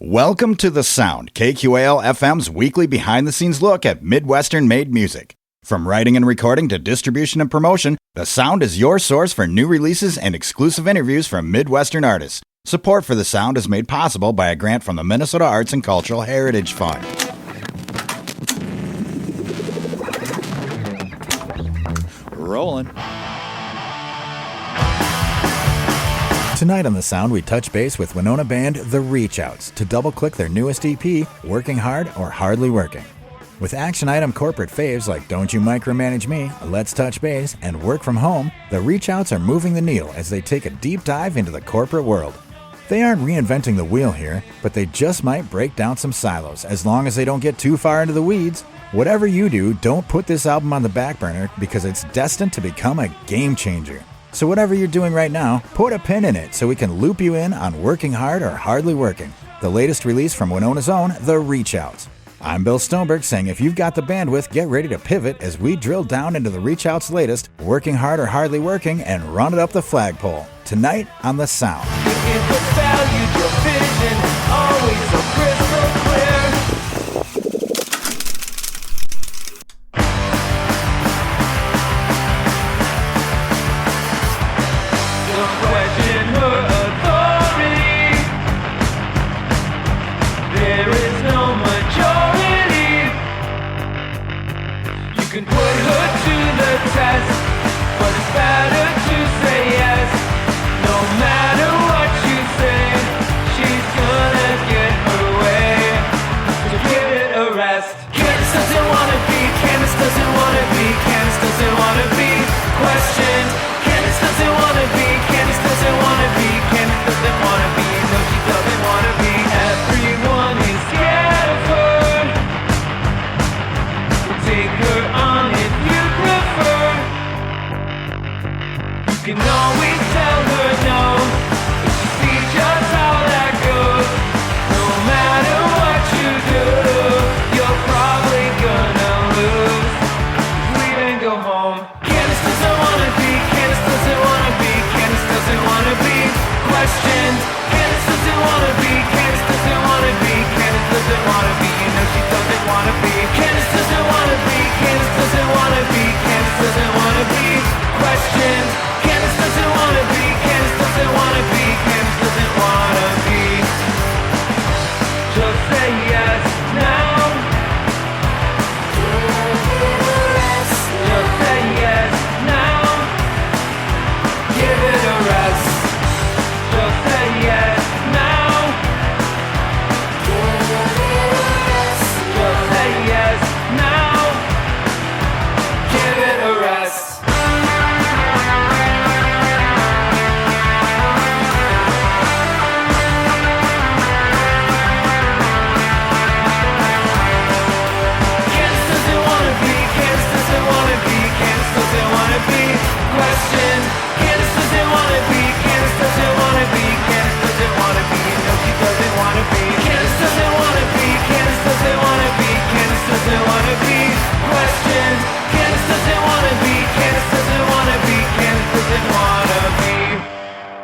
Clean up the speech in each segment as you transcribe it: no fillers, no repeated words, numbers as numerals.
Welcome to The Sound, KQAL FM's weekly behind-the-scenes look at Midwestern-made music. From writing and recording to distribution and promotion, The Sound is your source for new releases and exclusive interviews from Midwestern artists. Support for The Sound is made possible by a grant from the Minnesota Arts and Cultural Heritage Fund. Rolling. Tonight on The Sound, we touch base with Winona band The Reach Outs to double-click their newest EP, Working Hard or Hardly Working. With action item corporate faves like Don't You Micromanage Me, Let's Touch Base, and Work From Home, The Reach Outs are moving the needle as they take a deep dive into the corporate world. They aren't reinventing the wheel here, but they just might break down some silos as long as they don't get too far into the weeds. Whatever you do, don't put this album on the back burner because it's destined to become a game changer. So whatever you're doing right now, put a pin in it so we can loop you in on Working Hard or Hardly Working, the latest release from Winona's own, The Reach Outs. I'm Bill Stoneberg saying if you've got the bandwidth, get ready to pivot as we drill down into The Reach Outs' latest, Working Hard or Hardly Working, and run it up the flagpole. Tonight on The Sound.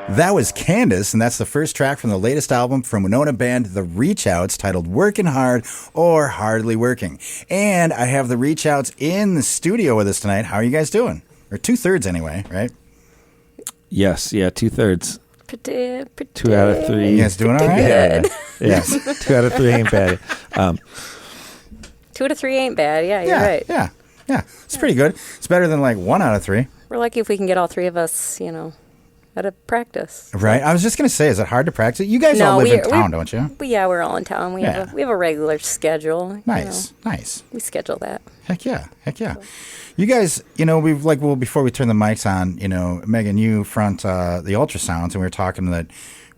That was Candace, and that's the first track from the latest album from Winona band The Reach Outs, titled Working Hard or Hardly Working. And I have The Reach Outs in the studio with us tonight. How are you guys doing? Or 2/3 anyway, right? Yes, yeah, 2/3. Pretty 2 out of 3. You guys doing all right? Good. Yes, 2 out of 3 ain't bad. 2 out of 3 ain't bad. Yeah, you're right. Yeah. It's pretty good. It's better than like 1 out of 3. We're lucky if we can get all 3 of us, at a practice. Right. I was just going to say, is it hard to practice? You guys all live in town, don't you? Yeah, we're all in town. We have a regular schedule. Nice. We schedule that. Heck yeah. You guys, before we turn the mics on, Megan, you front the ultrasounds, and we were talking that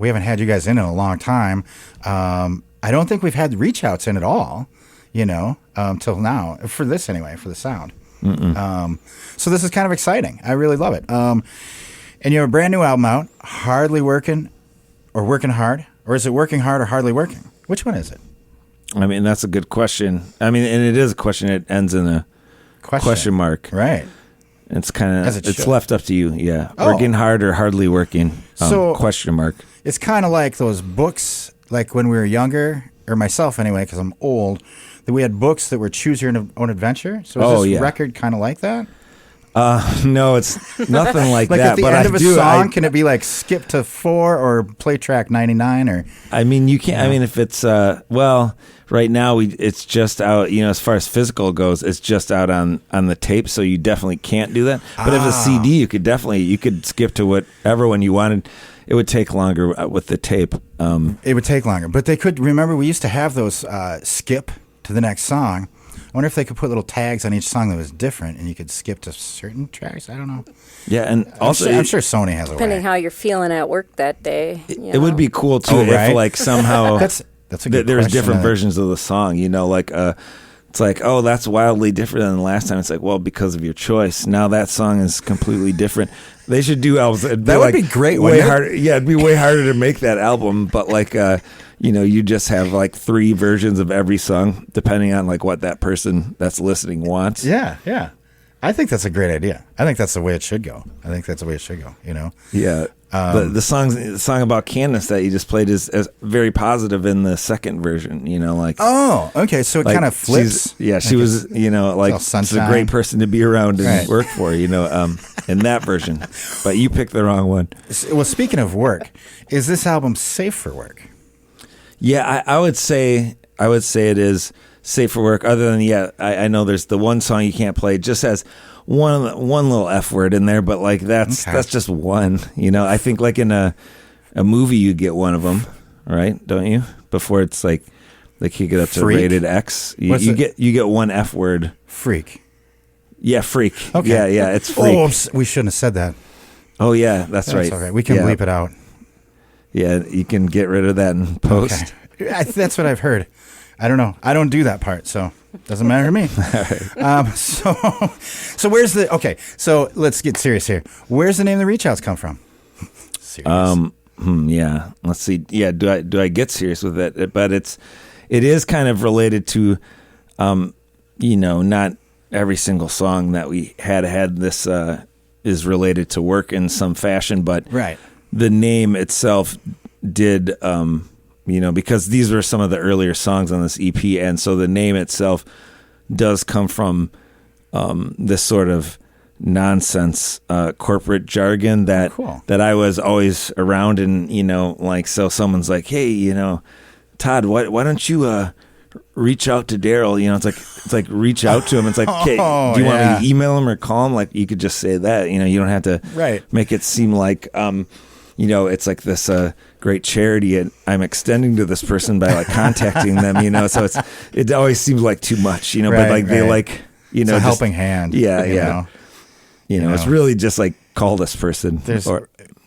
we haven't had you guys in a long time. I don't think we've had reach outs in at all, till now, for this anyway, for the sound. So this is kind of exciting. I really love it. And you have a brand new album out, Hardly Working or Working Hard? Or is it Working Hard or Hardly Working? Which one is it? I mean, that's a good question. I mean, and it is a question. It ends in a question mark. Right. It's kind of, it's should. left up to you. Yeah. Oh. Working hard or hardly working? So question mark. It's kind of like those books, like when we were younger, or myself anyway, because I'm old, that we had books that were choose your own adventure. So is this record kind of like that? No, it's nothing like Like that. at the but end I of a do, song, can it be like skip to 4 or play track 99 or? I mean, you can't. I mean, if it's right now it's just out. As far as physical goes, it's just out on the tape, so you definitely can't do that. But if a CD, you could skip to whatever one you wanted. It would take longer with the tape. It would take longer, but they could. Remember, we used to have those skip to the next song. I wonder if they could put little tags on each song that was different, and you could skip to certain tracks. I don't know. Yeah, and also I'm sure Sony has a way. Depending how you're feeling at work that day. It would be cool too if like somehow that's a good there's question. different versions of the song. Like it's like, oh, that's wildly different than the last time. It's like, well, because of your choice, now that song is completely different. They should do albums. That would be great. Way harder. Yeah, it'd be way harder to make that album. But like, you just have like 3 versions of every song, depending on like what that person that's listening wants. Yeah. I think that's a great idea. I think that's the way it should go. Yeah. The song about Candace that you just played is very positive in the second version. Oh, okay. So it kind of flips. She was. It's a great person to be around and work for. In that version, but you picked the wrong one. Well, speaking of work, is this album safe for work? Yeah, I would say it is safe for work. Other than I know there's the one song you can't play. It just has one little F word in there, but like that's just one. I think like in a movie you get one of them, right? Don't you? Before it's like they kick it up to rated X. You get one F word. Freak. Yeah, freak. Okay. Yeah, it's freak. Oh, we shouldn't have said that. Oh yeah, that's right. Okay. We can bleep it out. Yeah, you can get rid of that in post. Okay. That's what I've heard. I don't know. I don't do that part, so it doesn't matter to me. So where's the... Okay, so let's get serious here. Where's the name of the Reach Outs come from? Serious. Yeah. Let's see. Yeah, do I get serious with it? But it is kind of related to, not every single song that we had this is related to work in some fashion, but the name itself did, because these were some of the earlier songs on this EP, and so the name itself does come from this sort of nonsense corporate jargon that I was always around, and so someone's like, hey, Todd, why don't you reach out to Daryl? It's like reach out to him. It's like, okay, do you want me to email him or call him? Like you could just say that. You don't have to make it seem like it's like this great charity and I'm extending to this person by like contacting them. So it always seems like too much. But like they like it's a helping hand. Yeah. It's really just like call this person.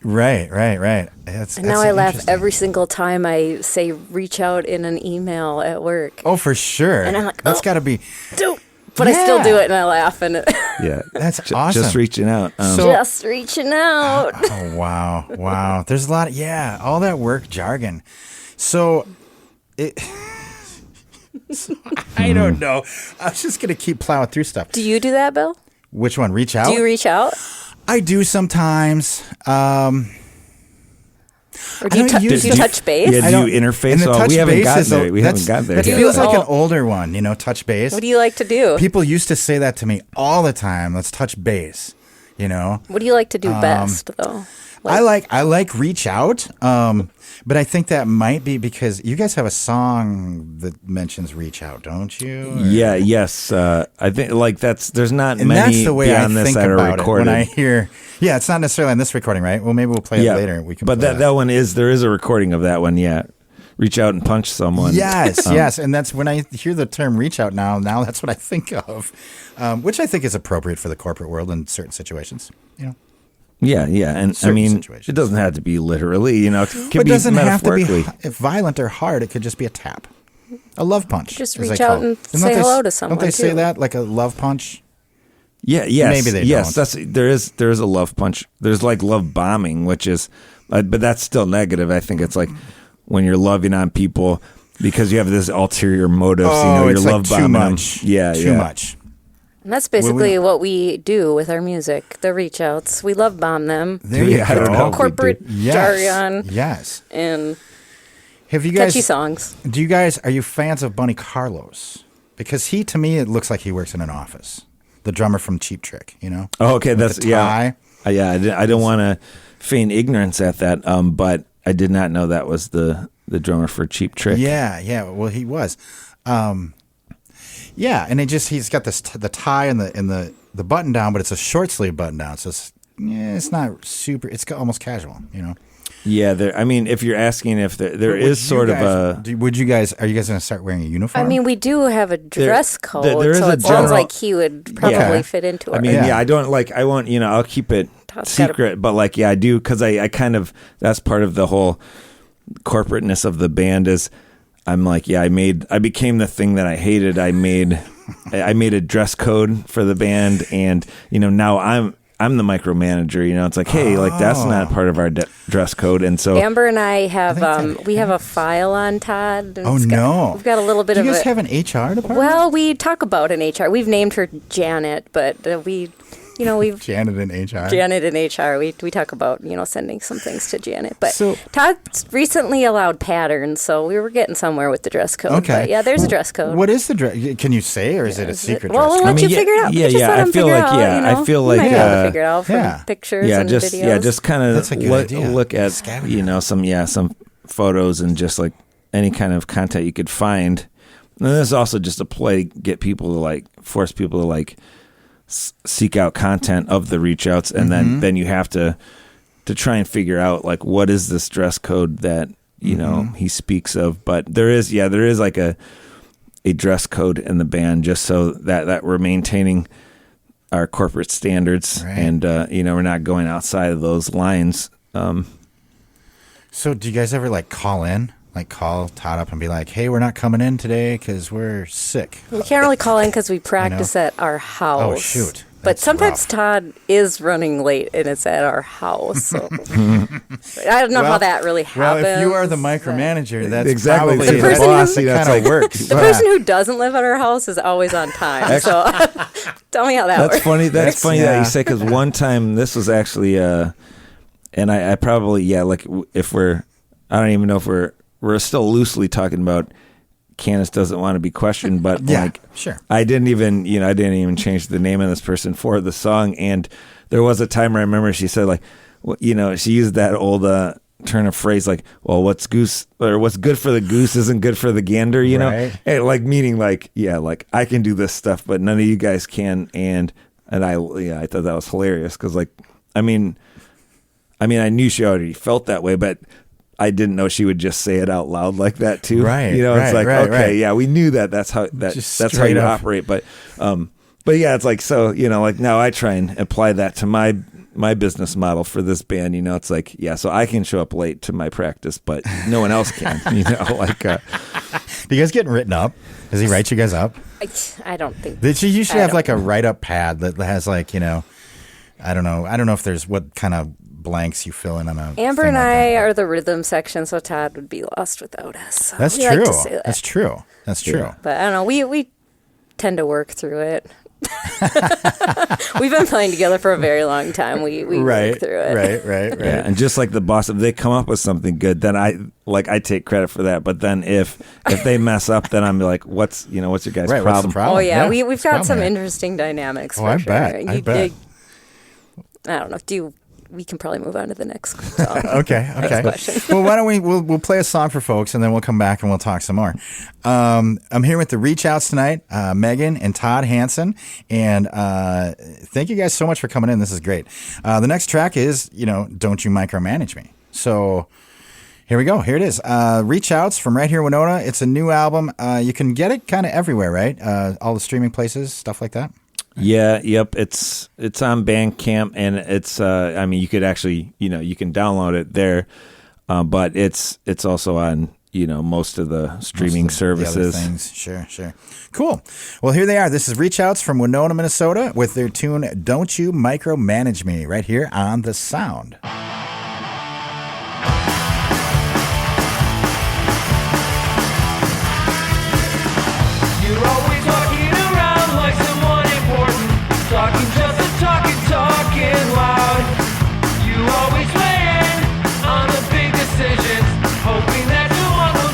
Right. And now I laugh every single time I say reach out in an email at work. Oh, for sure. And I'm like, that's got to be... But I still do it and I laugh. And yeah, that's awesome. Just reaching out. Just reaching out. Oh, wow. There's a lot of... Yeah, all that work jargon. So... I don't know. I was just going to keep plowing through stuff. Do you do that, Bill? Which one? Reach out? Do you reach out? I do sometimes. Or do you touch base? Yeah, do you interface? We haven't gotten there. We haven't gotten there. That feels like an older one, touch base. What do you like to do? People used to say that to me all the time. Let's touch base, What do you like to do best, though? I like reach out, but I think that might be because you guys have a song that mentions reach out, don't you? Or? Yeah, yes. I think like there's not and many that's the way beyond I this think that are about recorded. It when I hear, it's not necessarily on this recording, right? Well, maybe we'll play it later. We can, but that one there is a recording of that one. Yeah, reach out and punch someone. Yes, and that's when I hear the term reach out now that's what I think of, which I think is appropriate for the corporate world in certain situations. Yeah, and I mean, it doesn't have to be literally, it can be metaphorically. Have to be violent or hard. It could just be a tap, a love punch. Just reach out and say hello to someone. Don't they say that, like a love punch? Yeah, yes, maybe they don't. There is a love punch. There's like love bombing, which is, but that's still negative. I think it's like when you're loving on people because you have this ulterior motives. You're it's love like bombing too them. Too much. And that's basically what we do with our music, the reach outs. We love bomb them. There you go. Corporate jargon. Yes. And Have you guys catchy songs? Are you fans of Bunny Carlos? Because to me, it looks like he works in an office. The drummer from Cheap Trick, you know. Oh, okay, that's yeah. I don't want to feign ignorance at that, but I did not know that was the drummer for Cheap Trick. Yeah. Well, he was. Yeah, and he's got the tie and the button down, but it's a short sleeve button down, so it's not super. It's almost casual, you know. Yeah, if you're asking if there is sort of a... are you guys going to start wearing a uniform? I mean, we do have a dress code, there is so it general, sounds like he would probably fit into it. I mean, I won't, I'll keep it secret, but I do, because I kind of, that's part of the whole corporateness of the band is, I'm like, I became the thing that I hated. I made a dress code for the band, and, now I'm the micromanager, it's like, hey, that's not part of our dress code. And so Amber and I have, we have a file on Todd. Oh, no. We've got a little bit of Do you guys have an HR department? Well, we talk about an HR. We've named her Janet, but we've Janet in HR. Janet in HR. We talk about, sending some things to Janet. But Todd's recently allowed patterns, so we were getting somewhere with the dress code. Okay. But yeah, there's a dress code. What is the dress? Can you say, or is it a secret well, dress we'll code? let you figure it out. Yeah, I feel like, I feel like... You might be able to figure it out from pictures and videos. Yeah, just kind of look at, Scavenger. some photos and just like any kind of content you could find. And this is also just a play to get people to force people to seek out content of the reach outs, and then you have to try and figure out what is this dress code that he speaks of. But there is like a dress code in the band, just so that we're maintaining our corporate standards, right. And we're not going outside of those lines. So do you guys ever call in? Call Todd up and be like, hey, we're not coming in today because we're sick. We can't really call in because we practice at our house. Oh, shoot. But sometimes Todd is running late and it's at our house. So. I don't know how that really happens. Well, if you are the micromanager, that's exactly probably the boss. That's kind of works. The person who doesn't live at our house is always on time. So tell me how that works. That's funny. That's funny that you say, because one time this was actually, and I probably, if I don't even know if we're still loosely talking about Candace doesn't want to be questioned, but sure. I didn't even change the name of this person for the song. And there was a time I remember she said she used that old turn of phrase what's good for the goose isn't good for the gander, right. And meaning I can do this stuff, but none of you guys can. And I thought that was hilarious because I knew she already felt that way, but I didn't know she would just say it out loud like that too. Right. It's right. Yeah, we knew that. That's how you operate. But yeah, it's so now I try and apply that to my business model for this band. It's so I can show up late to my practice, but no one else can. Do you guys getting written up? Does he write you guys up? I don't think. You should have a write-up pad that has I don't know if there's what kind of blanks you fill in on a. Amber and I are the rhythm section, so Todd would be lost without us. So That's true. like to say that. That's true. That's true. Yeah. But I don't know. We tend to work through it. We've been playing together for a very long time. We work through it. Right. Yeah, and just like the boss, if they come up with something good, then I take credit for that. But then if they mess up, then I'm like, what's your guys' problem? What's the problem? Oh yeah, we've got some interesting dynamics. Oh, I bet. I bet. I don't know. We can probably move on to the next song. Okay. Next question. Well, why don't we'll play a song for folks, and then we'll come back and we'll talk some more. I'm here with the Reach Outs tonight, Megan and Todd Hansen, and thank you guys so much for coming in. This is great. The next track is, Don't You Micromanage Me. So here we go. Here it is. Reach Outs from right here, Winona. It's a new album. You can get it kind of everywhere, right? All the streaming places, stuff like that. Yeah, yep. It's on Bandcamp, and it's you could actually you can download it there, but it's also on most of the streaming services. The other things. Sure. Cool. Well, here they are. This is Reach Outs from Winona, Minnesota, with their tune "Don't You Micromanage Me" right here on The Sound. Talking loud. You always weighing on the big decisions, hoping that no one will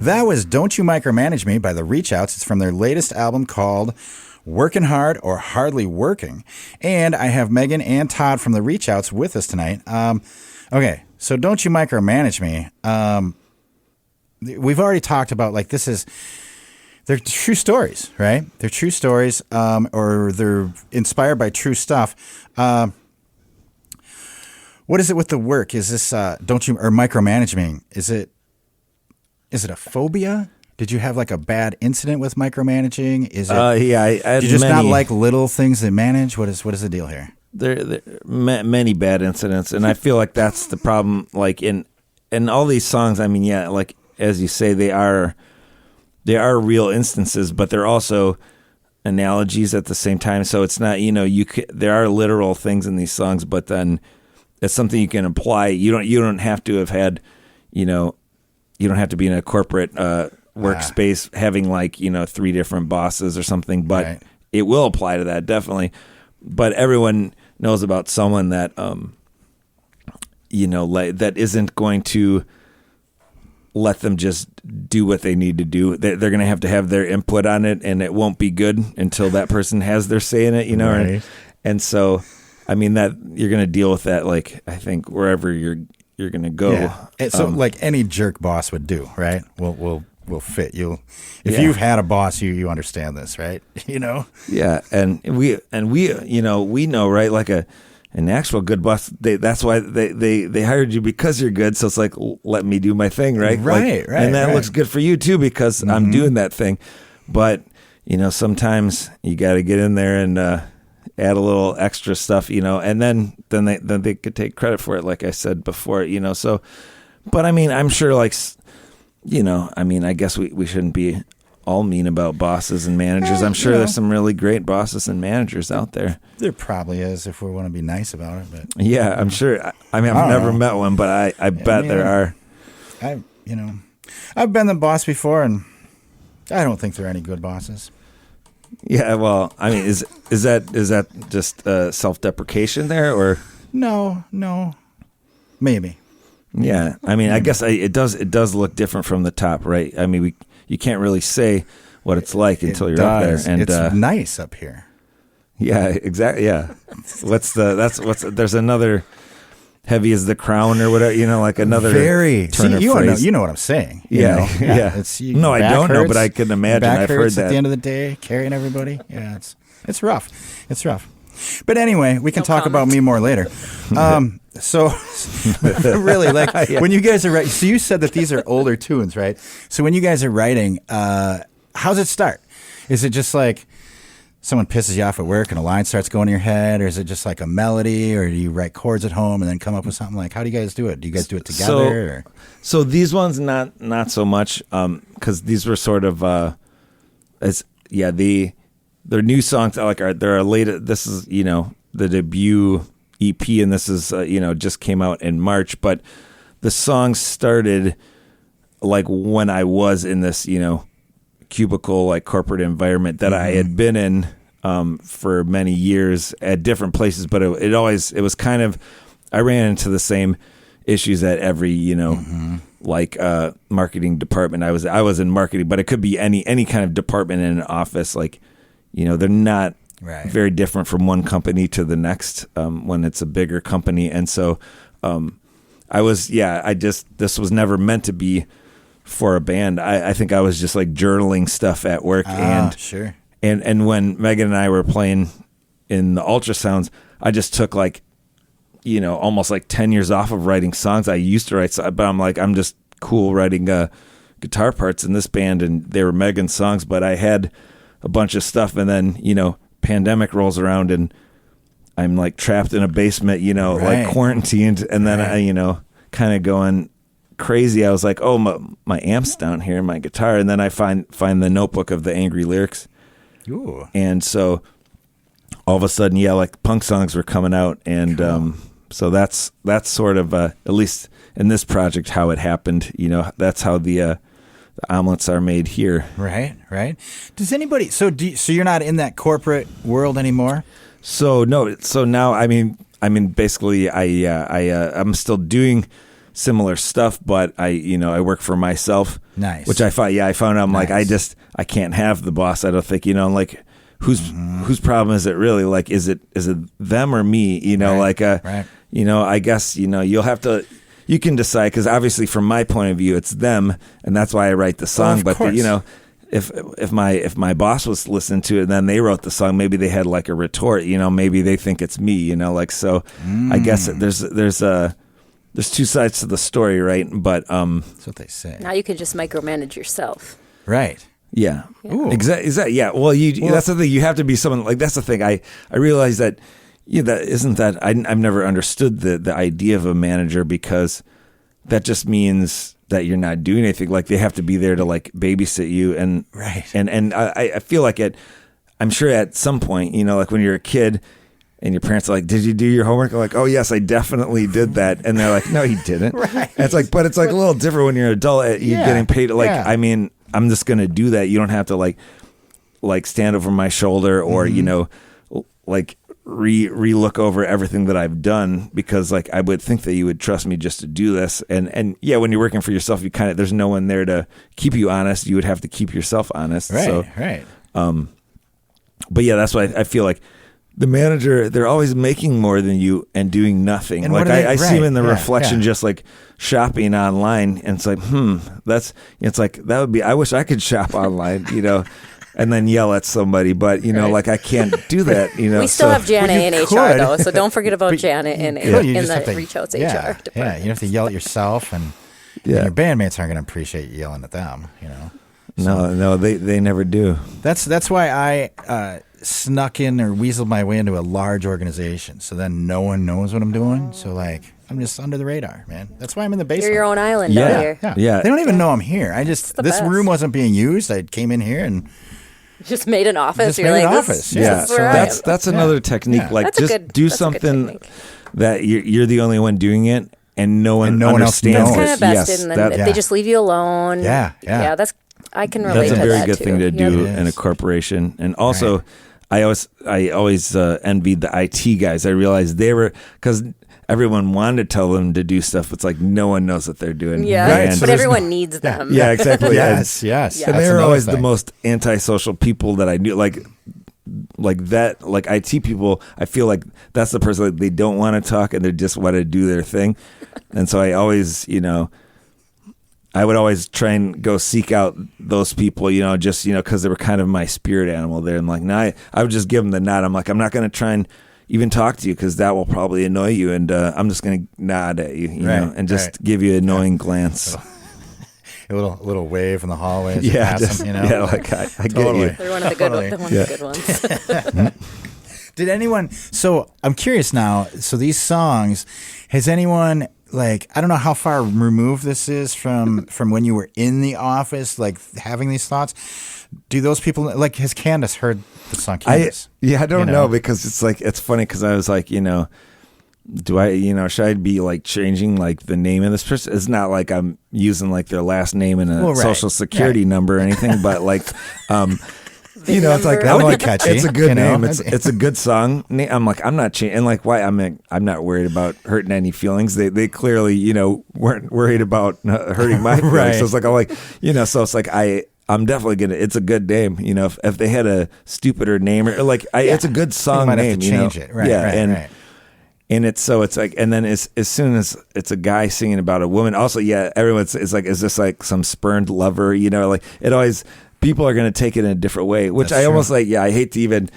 That was Don't You Micromanage Me by the Reach Outs. It's from their latest album called Working Hard or Hardly Working. And I have Megan and Todd from the Reach Outs with us tonight. Okay, so Don't You Micromanage Me. We've already talked about, like, they're true stories, right? They're true stories, or they're inspired by true stuff. What is it with the work? Is this don't you or micromanaging? Is it a phobia? Did you have like a bad incident with micromanaging? Is it? Yeah, I had do you just many, not like little things that manage? What is the deal here? There many bad incidents, and I feel like that's the problem. Like in all these songs, I mean, yeah, like as you say, they are real instances, but they're also analogies at the same time. So it's not, there are literal things in these songs, but then it's something you can apply. You don't have to have had, you don't have to be in a corporate workspace having like, 3 different bosses or something, but right. It will apply to that, definitely. But everyone knows about someone that, like, that isn't going to let them just do what they need to do. They're going to have their input on it, and it won't be good until that person has their say in it, Right. And so, I mean, that you're going to deal with that, like, I think wherever you're going to go. Yeah. So like any jerk boss would do, right? Will fit you. If you've had a boss, you understand this, right? Yeah. And we know, right? Like an actual good boss, that's why they hired you, because you're good. So it's like, let me do my thing, right? Right. And that looks good for you too, because I'm doing that thing. But, sometimes you got to get in there and add a little extra stuff, and then they could take credit for it, like I said before, so. But I mean, I'm sure, like, I guess we shouldn't be all mean about bosses and managers. I'm sure there's some really great bosses and managers out there. There probably is, if we want to be nice about it. But yeah, I'm sure. I mean, I've never met one, but I bet there are. I've been the boss before, and I don't think there are any good bosses. Yeah, well, I mean, is that just self-deprecation there, or no, maybe. Yeah, I mean, I guess it does look different from the top, right? I mean, you can't really say what it's like until you're up there, and it's nice up here. Yeah, exactly. Yeah, there's another heavy as the crown or whatever, like another very turn of phrase. You know what I'm saying. Yeah. No, I don't know, but I can imagine. I've heard that. At the end of the day, carrying everybody. Yeah, it's rough. It's rough. But anyway, we can talk about me more later. So really, like when you guys are writing, so you said that these are older tunes, right? So when you guys are writing, how's it start? Is it just like someone pisses you off at work and a line starts going in your head, or is it just like a melody, or do you write chords at home and then come up with something? Like, how do you guys do it? Do you guys do it together? So these ones not so much, because these were sort of they're new songs. Like they're later. This is the debut EP, and this is just came out in March. But the songs started like when I was in this cubicle, like corporate environment that I had been in for many years at different places. But it was kind of, I ran into the same issues at every like marketing department. I was in marketing, but it could be any kind of department in an office. Like they're not very different from one company to the next when it's a bigger company. And so this was never meant to be for a band. I think I was just like journaling stuff at work. Sure. And when Megan and I were playing in the ultrasounds, I just took like, almost like 10 years off of writing songs. I used to write, but I'm just cool writing guitar parts in this band, and they were Megan's songs, but I had a bunch of stuff, and then, pandemic rolls around and I'm like trapped in a basement, like quarantined, and then I, kind of going crazy. I was like, oh, my amp's down here, my guitar, and then I find the notebook of the angry lyrics. Ooh. And so all of a sudden, like punk songs were coming out, and cool. So that's sort of at least in this project how it happened. That's how the omelets are made here. Right. Does anybody? So you're not in that corporate world anymore? So no. So now, I mean, basically, I'm still doing similar stuff, but I work for myself. Nice. Which I found out I'm nice. like, I can't have the boss. I don't think, like whose problem is it really? Like, is it them or me? Right. I guess, you'll have to, you can decide, because obviously from my point of view, it's them. And that's why I write the song. Well, but if my boss was listening to it and then they wrote the song, maybe they had like a retort, maybe they think it's me, so I guess there's two sides to the story, right? But that's what they say. Now you can just micromanage yourself. Right. Yeah. Exactly. Yeah. Well, that's the thing. You have to be someone like, that's the thing. I realize that, I've never understood the idea of a manager, because that just means that you're not doing anything. Like, they have to be there to like babysit you. And, right. And I feel like I'm sure at some point, like when you're a kid and your parents are like, did you do your homework? I'm like, oh yes, I definitely did that. And they're like, no, you didn't. Right. And it's like, but it's like a little different when you're an adult. You're getting paid. Like, I mean, I'm just going to do that. You don't have to like stand over my shoulder or, like re-look over everything that I've done, because like I would think that you would trust me just to do this. And yeah, when you're working for yourself, you there's no one there to keep you honest. You would have to keep yourself honest. Right. So, right. But yeah, that's why I feel like the manager, they're always making more than you and doing nothing. And like I see him in the Yeah, reflection, yeah. just like shopping online, and it's like, it's like, that would be, I wish I could shop online, and then yell at somebody, but like I can't do that, We still have Janet in could. HR though, so don't forget about Janet in You just the have to- Reach Out's yeah, HR department. Yeah, you have to yell at yourself, and your bandmates aren't going to appreciate you yelling at them. No, they never do. That's why I snuck in or weaseled my way into a large organization, so then no one knows what I'm doing. So like, I'm just under the radar, man. That's why I'm in the basement. You're your own island out here. Yeah. They don't even know I'm here. This best. room wasn't being used. I came in here and Just made an office. Just You're made like, an this- office. this Yeah. is So where I That's am. that's another technique. Yeah. Like, That's a just good- do that's a good something technique. that you're the only one doing it, and no one no one else understands. knows. Kind it. of best, Yes, and then that- they just leave you alone. Yeah. I can relate that's a to very that good too. thing to do It in a is. corporation. And also, I always envied the IT guys. I realized they were, because everyone wanted to tell them to do stuff. It's like no one knows what they're doing. Yeah, Right, but so there's everyone needs them. Yeah, exactly. Yes. And That's they were another always the thing. most antisocial people that I knew. Like that, like IT people, I feel like that's the person that they don't want to talk and they just want to do their thing. And so I always, I would always try and go seek out those people, just, because they were kind of my spirit animal there. And like, now I would just give them the nod. I'm like, I'm not going to try and even talk to you, because that will probably annoy you. And I'm just going to nod at you, know, and just give you an annoying glance. A little wave in the hallway. As Yeah, you pass just, them, yeah, like I Totally. get you. They're one of the good ones. Did anyone? So I'm curious now. So these songs, has anyone like? I don't know how far removed this is from when you were in the office, like having these thoughts. Do those people like? Has Candace heard the song Candace? I don't know, because it's like, it's funny, because I was like, do I, should I be like changing like the name of this person? It's not like I'm using like their last name and a social security number or anything, but like, it's like, That would be catchy, It's a good name. know? It's a good song. I'm like, I'm not changing. And like, why? I'm not worried about hurting any feelings. They clearly, weren't worried about hurting my feelings. Right. So it's like, I'm like, so it's like, I'm definitely gonna. It's a good name, If they had a stupider name or like, it's a good song You might name. have to change it, right? Yeah, right. and it's like, and then as soon as it's a guy singing about a woman, also, everyone's is like, is this like some spurned lover? Like it always, people are going to take it in a different way, which That's I almost true. like. Yeah, I hate to even.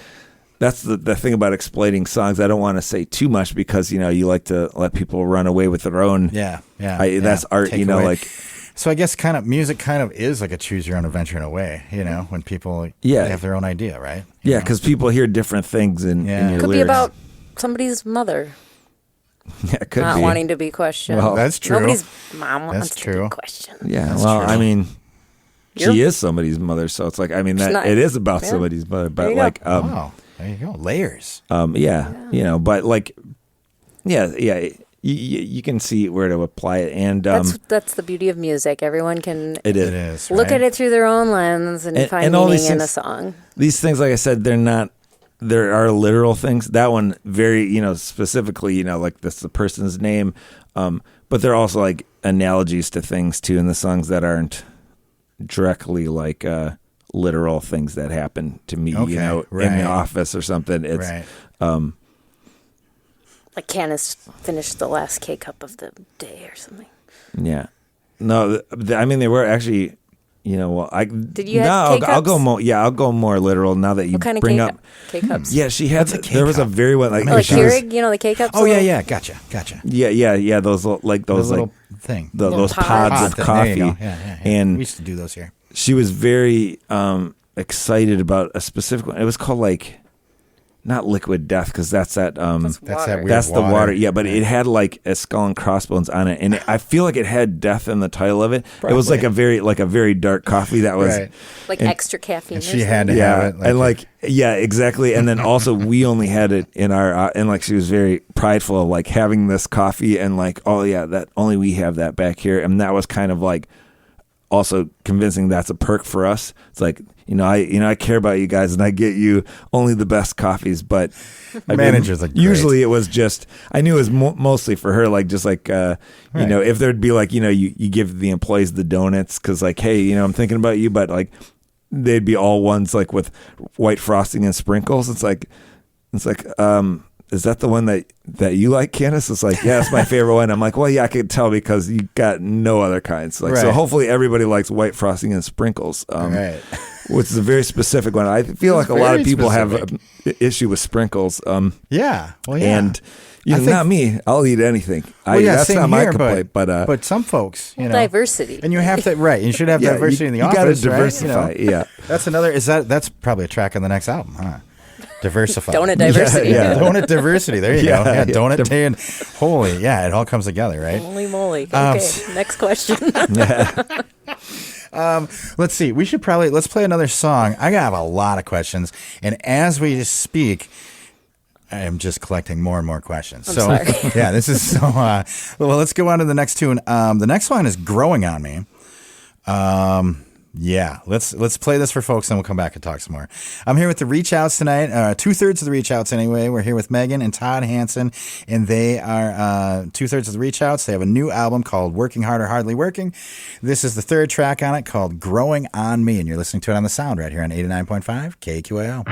That's the thing about explaining songs. I don't want to say too much, because you like to let people run away with their own. Yeah. That's art. Take away. Like. So I guess music is like a choose your own adventure in a way, when people they have their own idea, right? Yeah, because people hear different things in your Could lyrics. be about somebody's mother Yeah, it could not be. wanting to be questioned. Well, that's true. Nobody's mom wants That's to true. be questioned. Yeah, That's well, true. I mean, You're- she is somebody's mother, so it's like, I mean, that not- it is about yeah. somebody's mother, There but you go. like, Oh, there you go. Layers. but like, you can see where to apply it, and That's the beauty of music. Everyone can it It is. is. look right? at it through their own lens and find and all meaning these in the things- song. These things, like I said, they're not. There are literal things. That one very, specifically, like that's the person's name, but they're also like analogies to things too in the songs that aren't directly like literal things that happen to me, Okay, you know, in the office or something. It's like Candace finished the last K-cup of the day or something. Yeah. No, I mean, they were actually, you know, well, Did you have K-cups? I'll go more. Yeah, I'll go more literal now that you what kind of bring up K-cups. Yeah, she had. There was a very one like a Keurig, you know, the K-cups. Oh yeah, gotcha. Yeah. Those like those little like thing, those pods of coffee. Yeah. And we used to do those here. She was very excited about a specific one. It was called like. Not liquid death because that's that. That's that weird That's the water. water. Yeah, but it had like a skull and crossbones on it, and I feel like it had death in the title of it. Probably. It was like a very dark coffee that was like extra caffeine. And she had to have it. Exactly. And then also we only had it in our and like she was very prideful of like having this coffee and like that only we have that back here, and that was kind of like also convincing that's a perk for us. It's like. I care about you guys, and I get you only the best coffees. But managers, like usually it was just I knew it was mostly for her, like just like if there'd be like you give the employees the donuts because like hey I'm thinking about you, but like they'd be all ones like with white frosting and sprinkles. It's like is that the one that you like, Candace? It's like, yeah, it's my favorite one. I'm like, well, yeah, I could tell because you got no other kinds. Like, so hopefully everybody likes white frosting and sprinkles, which is a very specific one. I feel like a lot of people have an issue with sprinkles. Yeah. And not me. I'll eat anything. That's not my complaint. But some folks, diversity. And you have to, right. You should have diversity in the office. You got to diversify. Right? Yeah. That's that's probably a track on the next album, huh? Diversify. Donut diversity. Yeah. Donut diversity. There you go. Yeah, donut day and holy. Yeah, it all comes together, right? Holy moly. Okay, next question. Let's see. Let's play another song. I have a lot of questions, and as we speak, I am just collecting more and more questions. Sorry. Yeah, this is so. Well, let's go on to the next tune. The next one is "Growing on Me." Yeah, let's play this for folks, and we'll come back and talk some more. I'm here with the Reach Outs tonight, 2/3 of the Reach Outs anyway. We're here with Megan and Todd Hansen, and they are 2/3 of the Reach Outs. They have a new album called Working Hard or Hardly Working. This is the third track on it called Growing on Me, and you're listening to it on The Sound right here on 89.5 KQAL.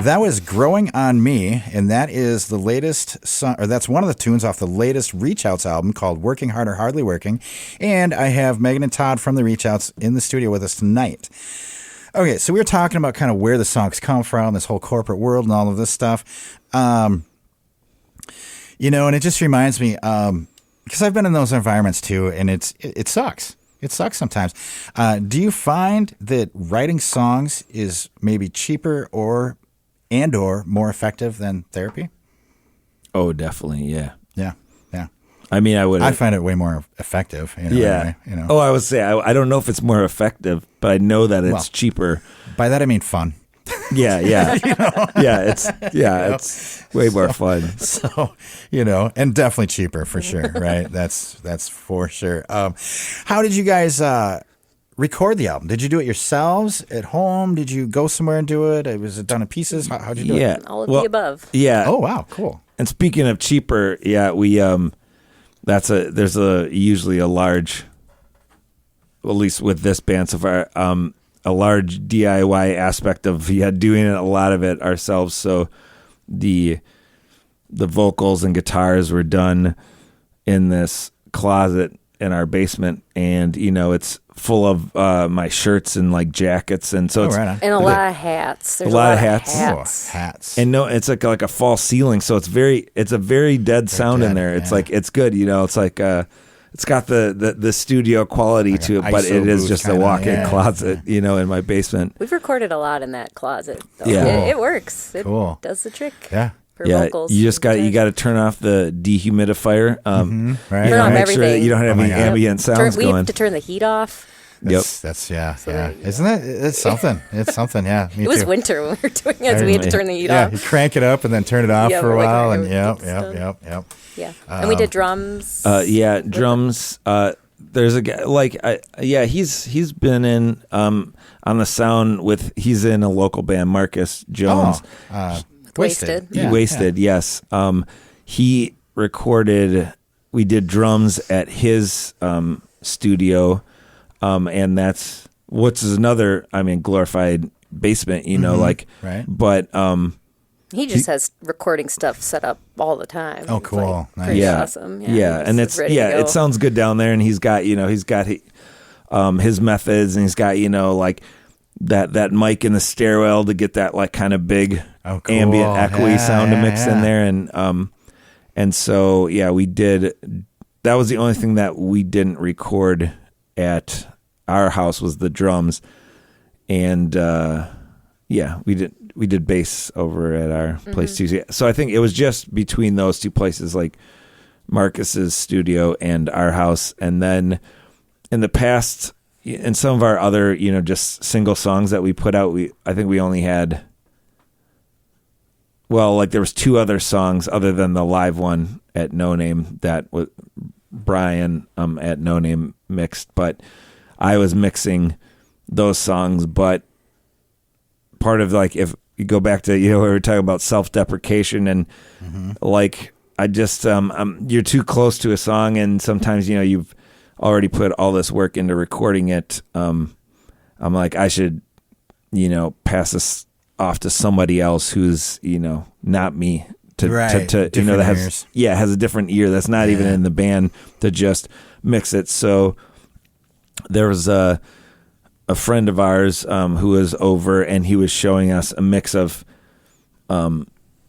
That was Growing on Me, and that is the latest song, or that's one of the tunes off the latest Reach Outs album called Working Hard or Hardly Working. And I have Megan and Todd from the Reach Outs in the studio with us tonight. Okay, so we were talking about kind of where the songs come from, this whole corporate world and all of this stuff. You know, and it just reminds me, because I've been in those environments too, and it sucks. It sucks sometimes. Do you find that writing songs is maybe cheaper or more effective than therapy? Oh, definitely. Yeah. Yeah. I mean, I find it way more effective. You know, yeah. Anyway, you know. Oh, I would say, I don't know if it's more effective, but I know that it's cheaper. By that, I mean fun. Yeah. You know? It's way more fun. So, you know, and definitely cheaper for sure. Right. That's for sure. How did you guys, record the album? Did you do it yourselves at home? Did you go somewhere and do it? Was it done in pieces? How'd you do it? All of the above. Yeah. Oh, wow. Cool. And speaking of cheaper, we there's usually a large, at least with this band so far, a large DIY aspect of doing a lot of it ourselves. So the vocals and guitars were done in this closet in our basement, and it's full of my shirts and like jackets, and so it's and a lot of hats. There's a lot of hats. Oh, hats. And no, it's like a false ceiling, so it's a very dead sound in there. It's like it's good, it's like it's got the studio quality like to it, but it is just a walk-in closet, in my basement. We've recorded a lot in that closet, though. Yeah. It works. It cool. does the trick. Yeah. For vocals. You just got to turn off the dehumidifier. Right. Turn off make everything. sure that you don't have any ambient sounds we going. We have to turn the heat off. That's Isn't it? It's something. It's something. Yeah. It was winter when we were doing it, so we had to turn the heat off. You crank it up and then turn it off for a while, and yep. Yeah, and we did drums. Drums. There's a guy he's been in on the Sound with. He's in a local band, Marcus Jones. Wasted. Wasted, yes. He recorded, we did drums at his studio, and that's, which is another, glorified basement, right. But he just has recording stuff set up all the time. Oh, cool. Nice. Pretty awesome. Yeah, and it's, it sounds good down there, and he's got, his methods, and he's got, that mic in the stairwell to get that like kind of big ambient echoey sound to mix in there, and so we did. That was the only thing that we didn't record at our house was the drums, and we did bass over at our place too. So I think it was just between those two places, like Marcus's studio and our house, and then in the past. In some of our other, just single songs that we put out, I think we only had, there was 2 other songs other than the live one at No Name that was Brian at No Name mixed, but I was mixing those songs. But part of if you go back to, we were talking about self-deprecation and I just, you're too close to a song, and sometimes, you've already put all this work into recording it. I'm like, I should, pass this off to somebody else who's, not me to that has a different ear. That's not even in the band to just mix it. So there was a friend of ours, who was over, and he was showing us a mix of,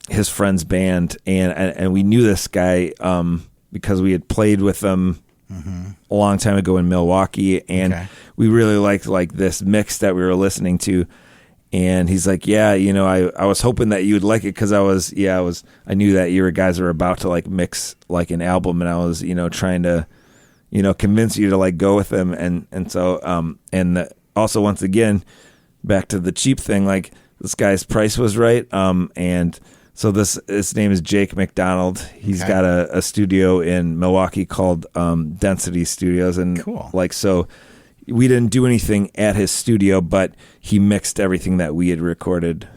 his friend's band. And we knew this guy, because we had played with them, a long time ago in Milwaukee, and we really liked this mix that we were listening to. And he's like, I was hoping that you would like it, because I knew that you guys were about to mix an album, and I was trying to convince you to go with them, and so also once again back to the cheap thing, this guy's price was right, and so his name is Jake McDonald. He's got a studio in Milwaukee called Density Studios, and so we didn't do anything at his studio, but he mixed everything that we had recorded.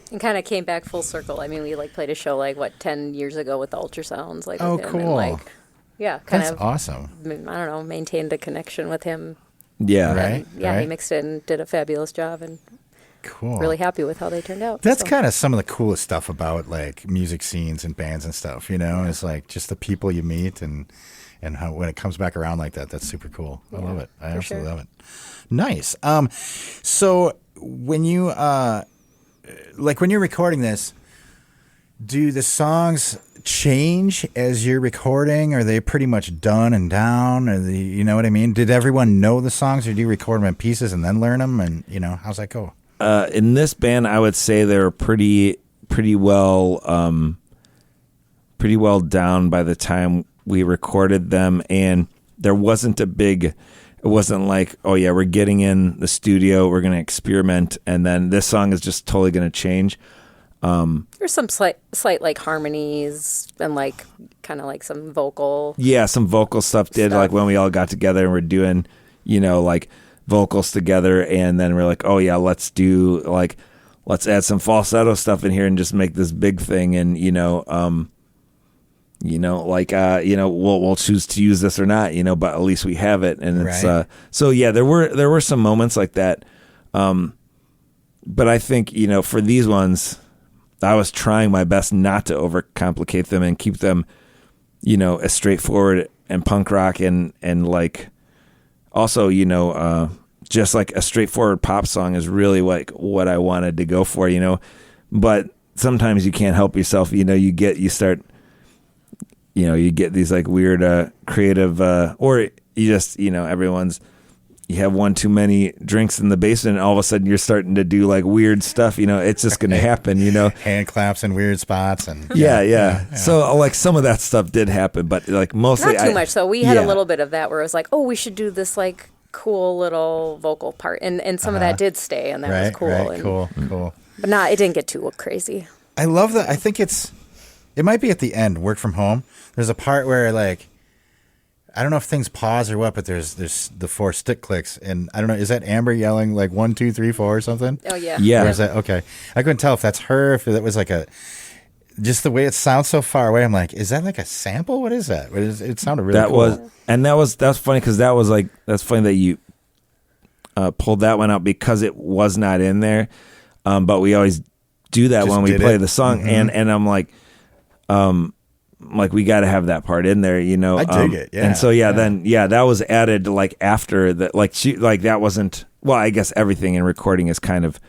And kind of came back full circle. I mean, we played a show 10 years ago with the ultrasounds. With him, cool. And, that's awesome. I don't know, maintained a connection with him. Yeah, right. He mixed it and did a fabulous job, and Cool. Really happy with how they turned out. That's kind of some of the coolest stuff about like music scenes and bands and stuff, It's like just the people you meet and how when it comes back around like that, that's super cool. I love it. I absolutely love it. Nice. So when you when you're recording this, do the songs change as you're recording? Are they pretty much done and down? Or you know what I mean? Did everyone know the songs, or do you record them in pieces and then learn them? And how's that go? In this band, I would say they're pretty well down by the time we recorded them, and there wasn't it wasn't like, oh yeah, we're getting in the studio, we're going to experiment, and then this song is just totally going to change. There's some slight like harmonies and like kind of like some vocal. Yeah, some vocal stuff like when we all got together and we're doing, like vocals together, and then we're like, oh yeah, let's add some falsetto stuff in here and just make this big thing, and we'll choose to use this or not, but at least we have it, and it's so yeah, there were some moments like that, but I think for these ones, I was trying my best not to overcomplicate them and keep them, as straightforward and punk rock and like also, just like a straightforward pop song is really like what I wanted to go for, but sometimes you can't help yourself, you get these like weird, creative, or you just, you have one too many drinks in the basement and all of a sudden you're starting to do like weird stuff, it's just going to happen, hand claps in weird spots. And yeah. So like some of that stuff did happen, but like mostly not too much. So we had a little bit of that where it was like, oh, we should do this like cool little vocal part. And some of that did stay, and that was cool. Right. Cool. But it didn't get too crazy. I love that. I think it might be at the end, Work From Home. There's a part where like, I don't know if things pause or what, but there's the 4 stick clicks, and I don't know, is that Amber yelling like 1, 2, 3, 4 or something? Oh yeah. Yeah. Or is that okay? I couldn't tell if that's her, if that was like just the way it sounds so far away. I'm like, is that like a sample? What is that? It sounded really cool. That's funny because that's funny that you pulled that one out because it was not in there. But we always do that when we play the song, and I'm like we got to have that part in there, I dig it, yeah. And so then that was added like after that, that wasn't. Well, I guess everything in recording is kind of,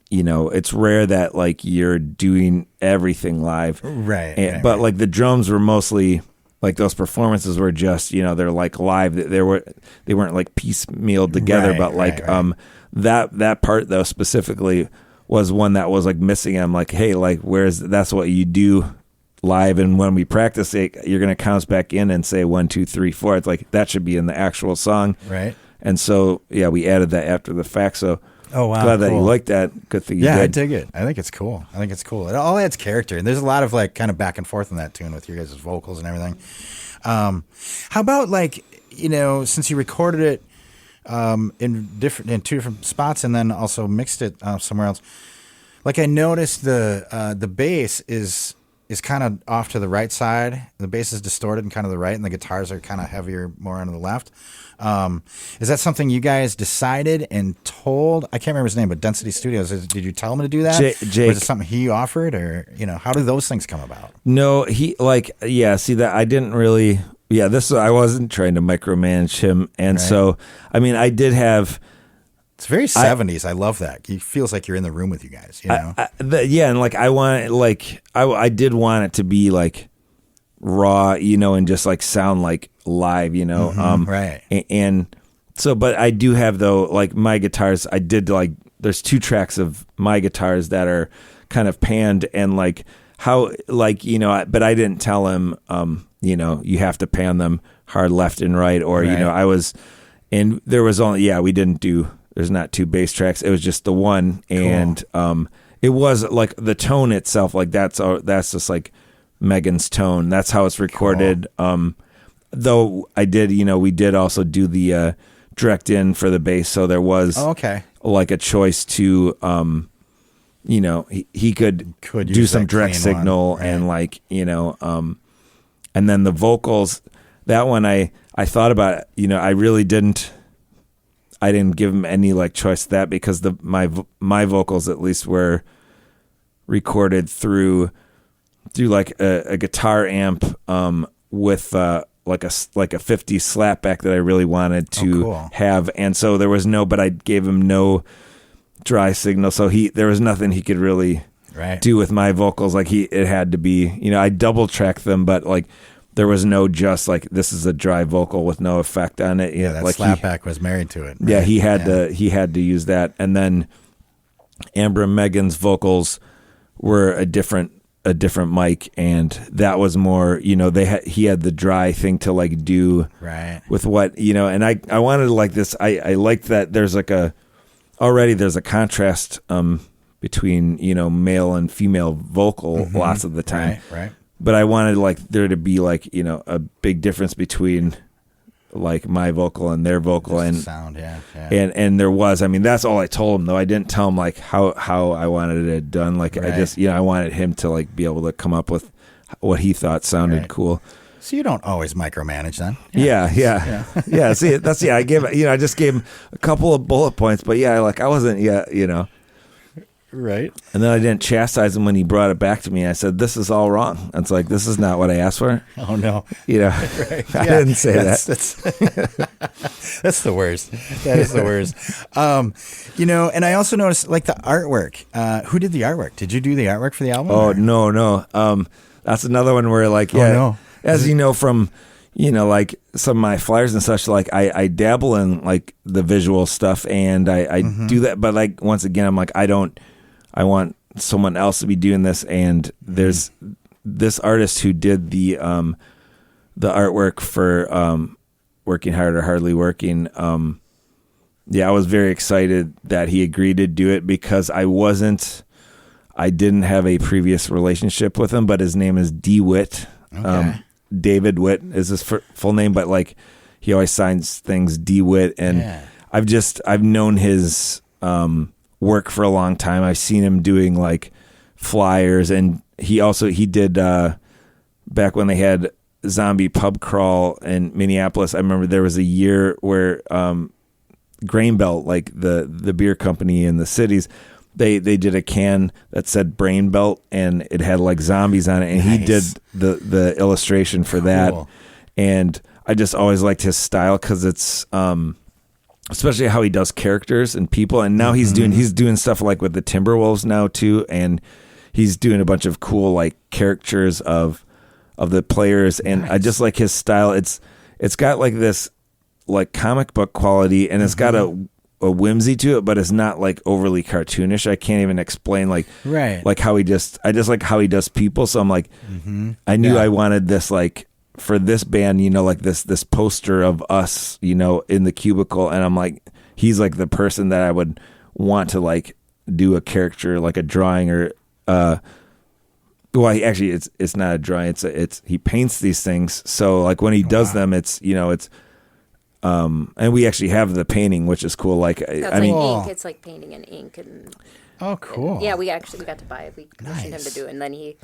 it's rare that like you're doing everything live, right? But like the drums were mostly like those performances were just they're like live. They weren't like piecemealed together, but like that part though specifically was one that was like missing. I'm like, hey, like that's what you do live, and when we practice it, you're going to count us back in and say 1, 2, 3, 4. It's like that should be in the actual song, right? And so we added that after the fact. So glad that you like that. Good thing you did. I dig it. I think it's cool. It all adds character, and there's a lot of like kind of back and forth in that tune with your guys' vocals and everything. How about like since you recorded it in 2 different spots and then also mixed it somewhere else, like I noticed the bass is kind of off to the right side. The bass is distorted and kind of the right, and the guitars are kind of heavier, more on the left. Is that something you guys decided and told? I can't remember his name, but Density Studios. Did you tell him to do that? Jake. Or is it something he offered, or how do those things come about? No, he see that I didn't really. Yeah, I wasn't trying to micromanage him, and so I mean, I did have. It's very 70s. I love that. It feels like you're in the room with you guys, and like I want I did want it to be like raw, and just like sound like live, right. And so, but I do have though, like my guitars, I did like, there's 2 tracks of my guitars that are kind of panned and like how, like, but I didn't tell him, you have to pan them hard left and right, or, I was, and there was only, there's not 2 bass tracks. It was just the one. Cool. And it was like the tone itself, like that's just like Megan's tone. That's how it's recorded. Cool. Though I did, we did also do the direct in for the bass. So there was like a choice to, he could do some direct signal and like, and then the vocals, that one I thought about, I really didn't. I didn't give him any like choice to that because my vocals at least were recorded through like a guitar amp with like a 50 slapback that I really wanted to have, and so there was but I gave him no dry signal, so there was nothing he could really do with my vocals. Like it had to be, I double tracked them, but like there was no just like this is a dry vocal with no effect on it. Yeah, that like slapback was married to it. Right? Yeah, he had to use that, and then Amber and Megan's vocals were a different mic, and that was more, he had the dry thing to like do with what, and I wanted like this. I liked that there's like there's a contrast between, male and female vocal lots of the time. Right. But I wanted like there to be like, a big difference between like my vocal and their vocal and sound. Yeah. And there was, that's all I told him though. I didn't tell him like how I wanted it done. Like I just, I wanted him to like be able to come up with what he thought sounded cool. So you don't always micromanage then. Yeah. See, I just gave him a couple of bullet points, but I wasn't, Right. And then I didn't chastise him when he brought it back to me. I said, "This is all wrong." It's like, this is not what I asked for. Oh no. Right. I didn't say that. That's the worst. That is the worst. And I also noticed like the artwork. Who did the artwork? Did you do the artwork for the album? Oh, no. That's another one where like, as you know from, like some of my flyers and such, like I dabble in like the visual stuff and I do that. But like, once again, I'm like, I want someone else to be doing this. And there's this artist who did the artwork for Working Hard or Hardly Working. I was very excited that he agreed to do it because I didn't have a previous relationship with him, but his name is D. Witt. Okay. David Witt is his full name, but like he always signs things D. Witt. And I've known his work for a long time. I've seen him doing like flyers, and he did back when they had Zombie Pub Crawl in Minneapolis. I remember there was a year where Grain Belt, like the beer company in the cities, they did a can that said Brain Belt and it had like zombies on it, and he did the illustration for that. And I just always liked his style because it's especially how he does characters and people. And now he's doing stuff like with the Timberwolves now too, and he's doing a bunch of cool like caricatures of the players, and I just like his style. It's got like this like comic book quality, and it's got a whimsy to it, but it's not like overly cartoonish. I can't even explain like how I just like how he does people. So I'm like, I knew I wanted this like for this band, like this poster of us, in the cubicle, and I'm like, he's like the person that I would want to like do a character, like a drawing or well, it's not a drawing. It's he paints these things. So like when he does them, it's and we actually have the painting, which is cool. Like ink. It's like painting in ink and. Oh, cool. Yeah, we got to buy it. We commissioned him to do it, and then he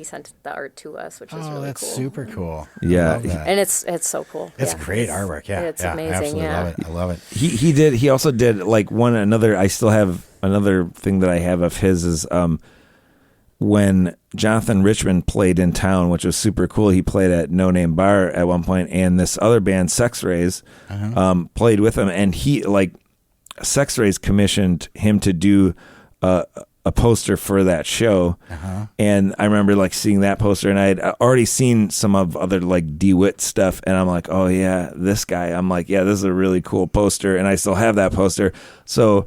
sent the art to us, which is really cool. Oh, that's super cool. Yeah, and it's so cool. It's great artwork. Yeah, it's amazing. Absolutely love it. He also did like another. I still have another thing that I have of his is when Jonathan Richmond played in town, which was super cool. He played at No Name Bar at one point, and this other band, Sex Rays, played with him, and he like Sex Rays commissioned him to do a poster for that show. And I remember like seeing that poster, and I had already seen some of other like DeWitt stuff, and I'm like, oh yeah, this guy. I'm like, yeah, this is a really cool poster, and I still have that poster. So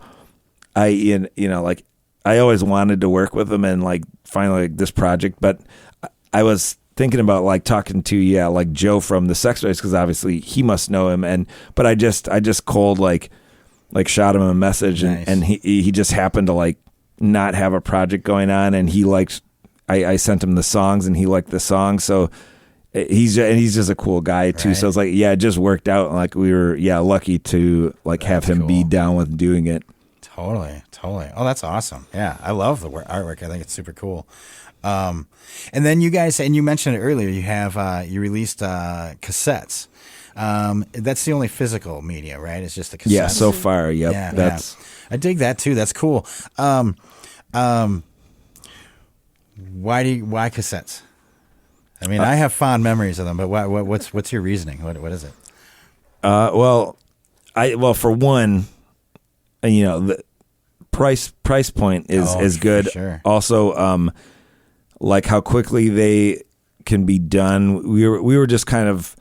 like I always wanted to work with him and like finally like, this project, but I was thinking about like talking to like Joe from the Sex Rays, because obviously he must know him, but I just cold like shot him a message, and he just happened to like not have a project going on, and he liked I sent him the songs, and he liked the songs, so he's just a cool guy too. So it's like it just worked out, like we were lucky to like have him be down with doing it. Totally. Oh, that's awesome. Yeah, I love the artwork. I think it's super cool. And then you guys, and you mentioned it earlier, you have you released cassettes. That's the only physical media, right? It's just the cassettes. Yeah, so far, yep. Yeah, I dig that too. That's cool. Why cassettes? I mean, I have fond memories of them, but what's your reasoning? What is it? Well, for one, the price point is good. Sure. Also, like how quickly they can be done. We were just kind of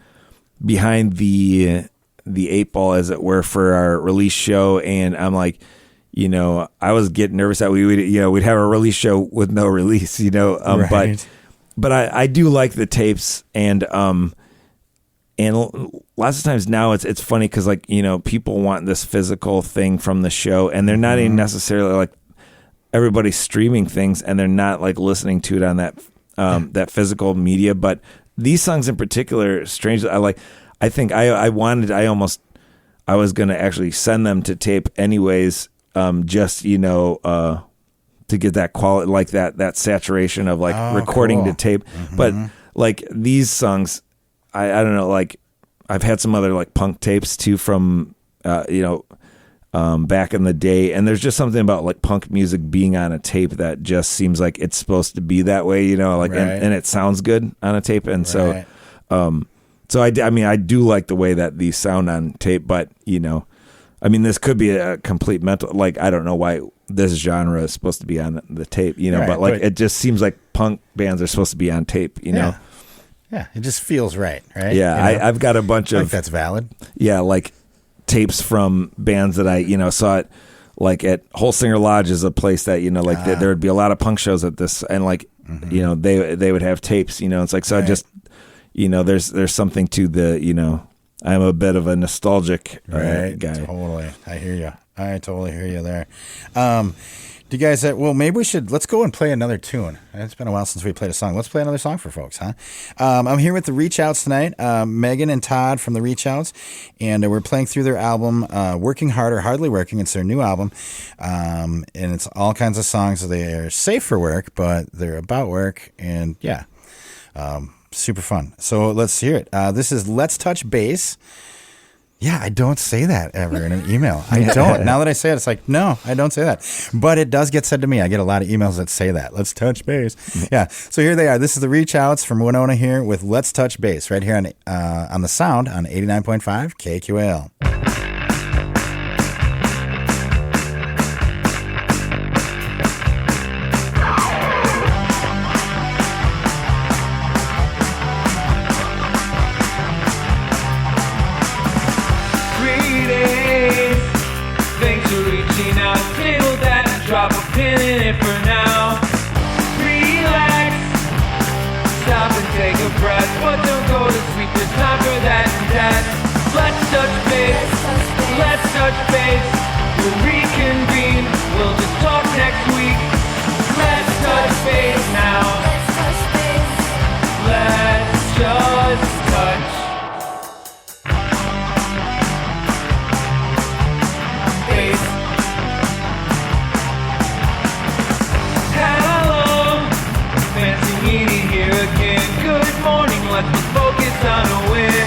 behind the eight ball, as it were, for our release show, and I'm like, I was getting nervous that we'd have a release show with no release, Right. but I do like the tapes, and lots of times now it's funny because people want this physical thing from the show, and they're not even necessarily like everybody's streaming things, and they're not like listening to it on that that physical media. But these songs in particular, strangely, I think I was going to actually send them to tape anyways, just to get that quality, like that saturation of recording to tape. But like these songs, I don't know, like I've had some other like punk tapes too from back in the day, and there's just something about like punk music being on a tape that just seems like it's supposed to be that way, Right. and it sounds good on a tape, and Right. so I do like the way that these sound on tape, but this could be a complete mental, like I don't know why this genre is supposed to be on the tape, Right, but like it just seems like punk bands are supposed to be on tape, Yeah, it just feels right? Yeah, I've got a bunch of that's valid. Yeah, like tapes from bands that I saw it like at Holsinger Lodge is a place that there would be a lot of punk shows at this, and they would have tapes, it's like, so Right. I just there's something to the I'm a bit of a nostalgic Right. guy. Totally. I hear you. I totally hear you there. Do you guys, maybe let's go and play another tune. It's been a while since we played a song. Let's play another song for folks, huh? I'm here with the Reach Outs tonight, Megan and Todd from the Reach Outs, and we're playing through their album, Working Hard or Hardly Working. It's their new album, and it's all kinds of songs. They are safe for work, but they're about work, and super fun. So let's hear it. This is Let's Touch Base. Yeah, I don't say that ever in an email. I don't. Now that I say it, it's like, no, I don't say that. But it does get said to me. I get a lot of emails that say that. Let's touch base. Yeah. So here they are. This is the Reach Outs from Winona here with Let's Touch Base right here on the Sound on 89.5 KQAL. 3 days. Thanks for reaching out. Table that and drop a pin in it for now. Relax. Stop and take a breath, but don't go to sleep. There's time for that and that. Let's touch base. Let's touch base. We'll reconvene. We'll just talk next week. Let's touch base now. Let's just touch. Let's focus on a win.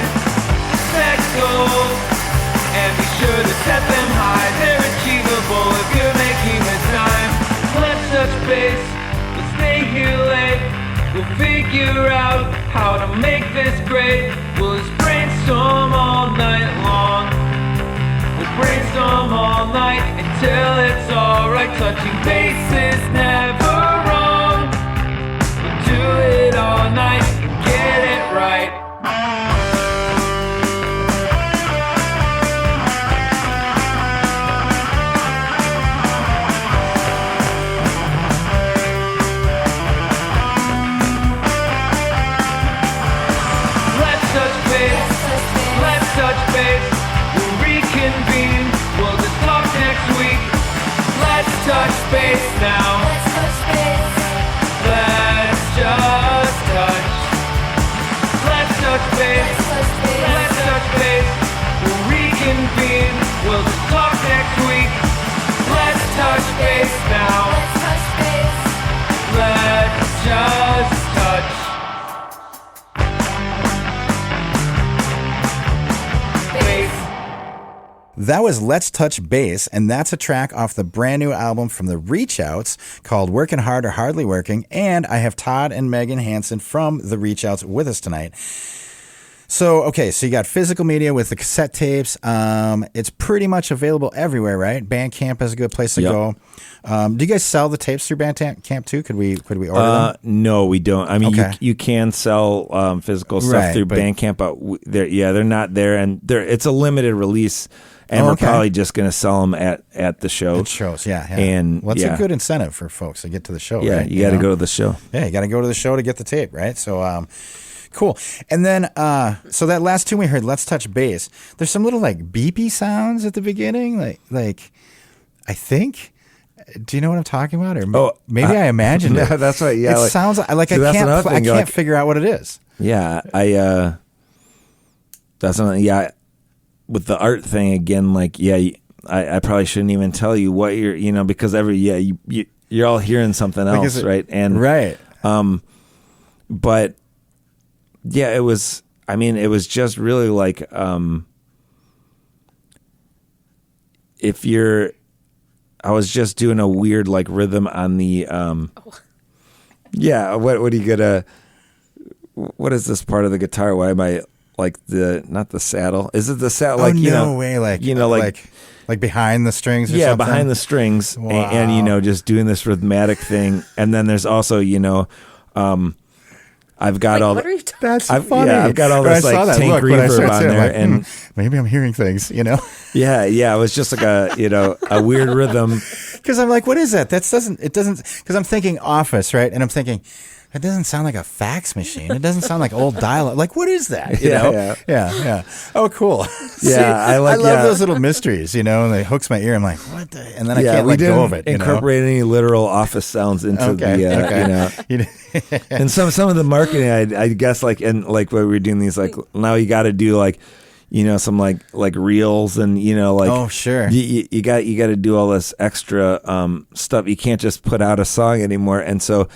Let's go and be sure to set them high. They're achievable if you're making the time. Let's touch base. We'll stay here late. We'll figure out how to make this great. We'll just brainstorm all night long. We'll brainstorm all night until it's alright. Touching base is never wrong. We'll do it all night. Get it right. Let's touch base. Let's touch base. We'll reconvene. We'll just talk next week. Let's touch base now. That was Let's Touch Base, and that's a track off the brand new album from the Reach Outs called Working Hard or Hardly Working, and I have Todd and Megan Hansen from the Reach Outs with us tonight. So, okay, so you got physical media with the cassette tapes. It's pretty much available everywhere, right? Bandcamp is a good place to go. Do you guys sell the tapes through Bandcamp too? Could we order them? No, we don't. I mean, you can sell physical stuff through Bandcamp, but they're not there, and it's a limited release. And we're probably just going to sell them at the show. At shows, yeah. And what's a good incentive for folks to get to the show? Yeah, right? you got to go to the show. Yeah, you got to go to the show to get the tape, right? So, cool. And then, so that last tune we heard, Let's Touch Base. There's some little like beepy sounds at the beginning, like I think. Do you know what I'm talking about? Or maybe I imagined it. That's right. Yeah, it sounds like I can't figure out what it is. Yeah, that's something. Yeah. With the art thing again, like, I probably shouldn't even tell you what you're, because you're all hearing something else, right? And right. But yeah, it was just really like, I was just doing a weird like rhythm on the, what do you get what is this part of the guitar? Why am I like not the saddle? Is it the saddle? Like, way. Like behind the strings or something? Yeah, behind the strings. Wow. And just doing this rhythmic thing. And then there's also, I've got all that's funny. Yeah, I've got all this like tank reverb on there, and maybe I'm hearing things, Yeah, it was just like a weird rhythm. Because I'm like, what is that? It doesn't. Because I'm thinking Office, right? And I'm thinking, it doesn't sound like a fax machine. It doesn't sound like old dial-up. Like, what is that? Yeah. Oh, cool. See, I love those little mysteries, and it hooks my ear. I'm like, what the? And then I can't let go of it. Incorporate any literal Office sounds into and some of the marketing, I guess, like, and like what we were doing these, like, now you got to do like, some like reels and like, oh sure, you got to do all this extra stuff. You can't just put out a song anymore, and so.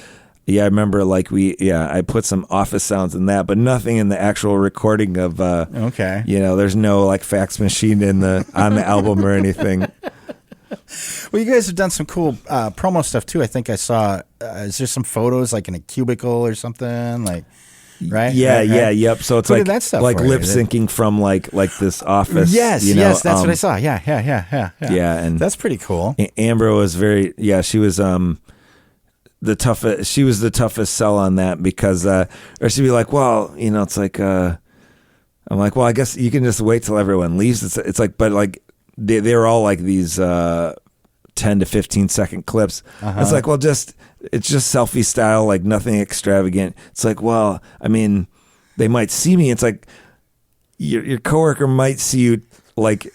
Yeah, I remember like I put some Office sounds in that, but nothing in the actual recording of, there's no like fax machine on the album or anything. Well, you guys have done some cool promo stuff too. I think I saw, is there some photos like in a cubicle or something like, right? Yeah, yep. So it's like, that stuff like lip syncing from like this Office. Yes, that's what I saw. Yeah. Yeah, and that's pretty cool. Amber was she was, she was the toughest sell on that because or she'd be like, well, it's like I'm like, well, I guess you can just wait till everyone leaves. It's like, but like they were all like these 10 to 15 second clips. It's like, well, it's just selfie style, like nothing extravagant. It's like, well, I mean, they might see me. It's like your coworker might see you like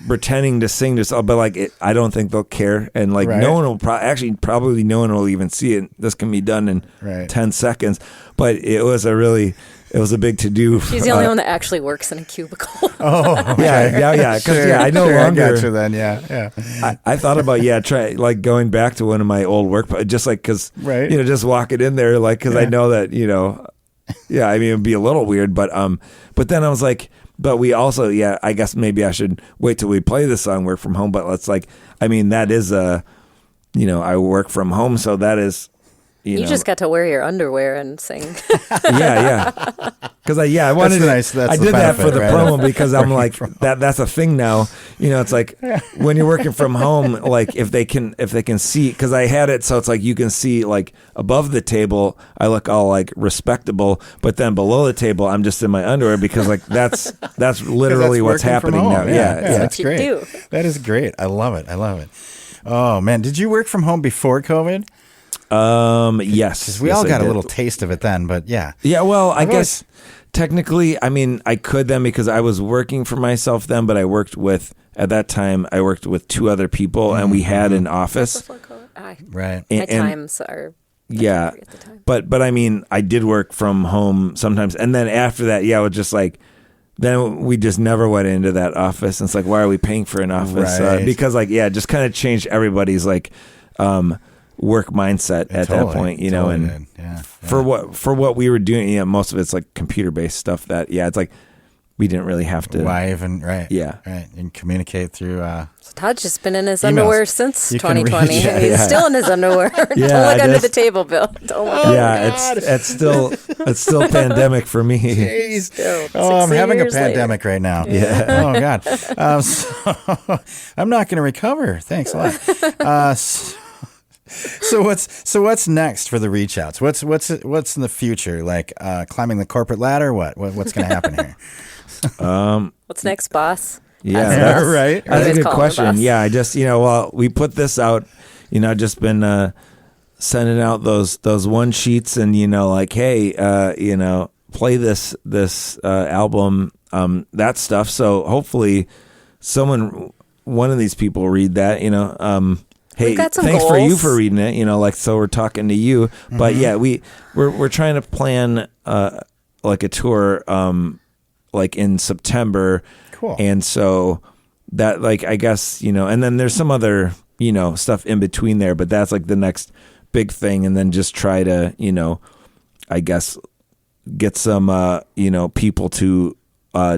pretending to sing this, but like I don't think they'll care, and like no one will probably no one will even see it. This can be done in 10 seconds, but it was a big to do. She's the only one that actually works in a cubicle. Oh, okay. yeah. Because I no longer. I got you then. Yeah. I thought about try like going back to one of my old work, just like because just walking in there like because I know that I mean it'd be a little weird, but then I was like. But we also, I guess maybe I should wait till we play the song Work From Home. But let's that is I work from home. So that is, you just got to wear your underwear and sing. Yeah. Because I wanted I did that for the promo because I'm like, that's a thing now. It's like when you're working from home, like if they can see, because I had it so it's like you can see like above the table, I look all like respectable, but then below the table, I'm just in my underwear because like that's literally what's happening now. Yeah, that's great. That is great. I love it. Oh man, did you work from home before COVID? Yes. Because we all got a little taste of it then, but yeah. Yeah, well, I guess technically, I mean, I could then because I was working for myself then, but at that time, I worked with two other people and we had an office. Right. My times are. Yeah. At the time. But I mean, I did work from home sometimes. And then after that, it was just like, then we just never went into that office. And it's like, why are we paying for an office? Right. Because just kind of changed everybody's like, work mindset at that point, and for what we were doing, most of it's like computer based stuff that, it's like we didn't really have to. Why even? Right. Yeah. Right. And communicate through. So Todd's just been in his emails. Underwear since You can 2020. read- He's still in his underwear. Don't look under the table, Bill. Don't look under It's still pandemic for me. Jeez. Still, I'm 16 having a years pandemic right now. Yeah. Oh God. So, I'm not going to recover. Thanks a lot. So what's next for the reach outs? What's in the future? Like climbing the corporate ladder? What's going to happen here? What's next, boss? Yeah, right. That's a good call him question. boss. Yeah, I just we put this out. I've just been sending out those one sheets, and like, hey, play this album, that stuff. So hopefully, one of these people read that. Hey, thanks goals. for you for reading it. Like, so we're talking to you. Mm-hmm. But yeah, we're trying to plan like a tour like in September. Cool. And so that, like, I guess, and then there's some other, stuff in between there, but that's like the next big thing. And then just try to, I guess, get some, people to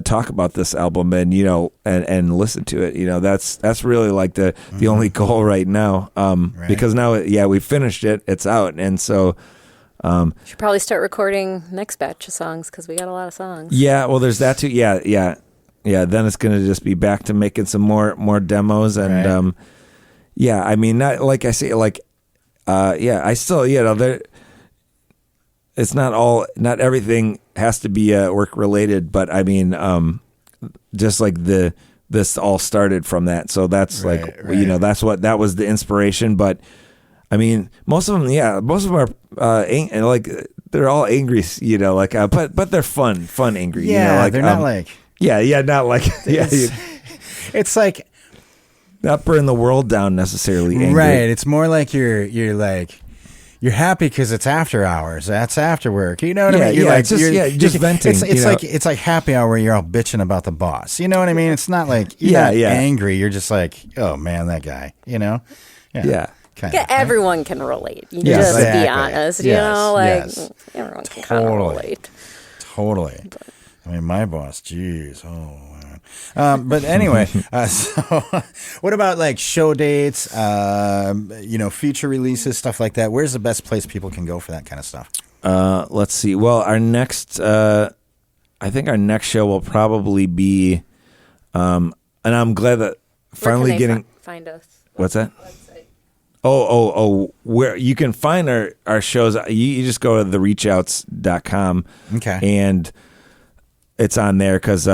talk about this album and, and listen to it. That's really like the only goal right now. Right. Because now, we finished it, it's out. And so, should probably start recording next batch of songs because we got a lot of songs. Yeah, well, there's that too. Yeah. Then it's gonna just be back to making some more demos, and right. I mean, not like I say, like, I still, there. It's not everything has to be work related, but I mean, just like this all started from that, so that's right, like right. that was the inspiration, but. I mean, most of them are like they're all angry, like but they're fun angry. Yeah, like they're not like not like it's like not burn the world down necessarily. Angry. Right, it's more like you're happy because it's after hours. That's after work. You know what I mean? You're just venting. It's like happy hour where you're all bitching about the boss. You know what I mean? It's not like you're not angry. You're just like, oh man, that guy. Yeah. Everyone can relate. You Yes, just exactly. be honest. Yes. Everyone can kind of relate. Totally. I mean, my boss, geez. Oh, man. But anyway, so what about like show dates, feature releases, stuff like that? Where's the best place people can go for that kind of stuff? Let's see. Well, our next, I think our next show will probably be, and I'm glad that finally getting. Find us. What's that? Oh, where you can find our shows, you just go to thereachouts.com. Okay. And it's on there because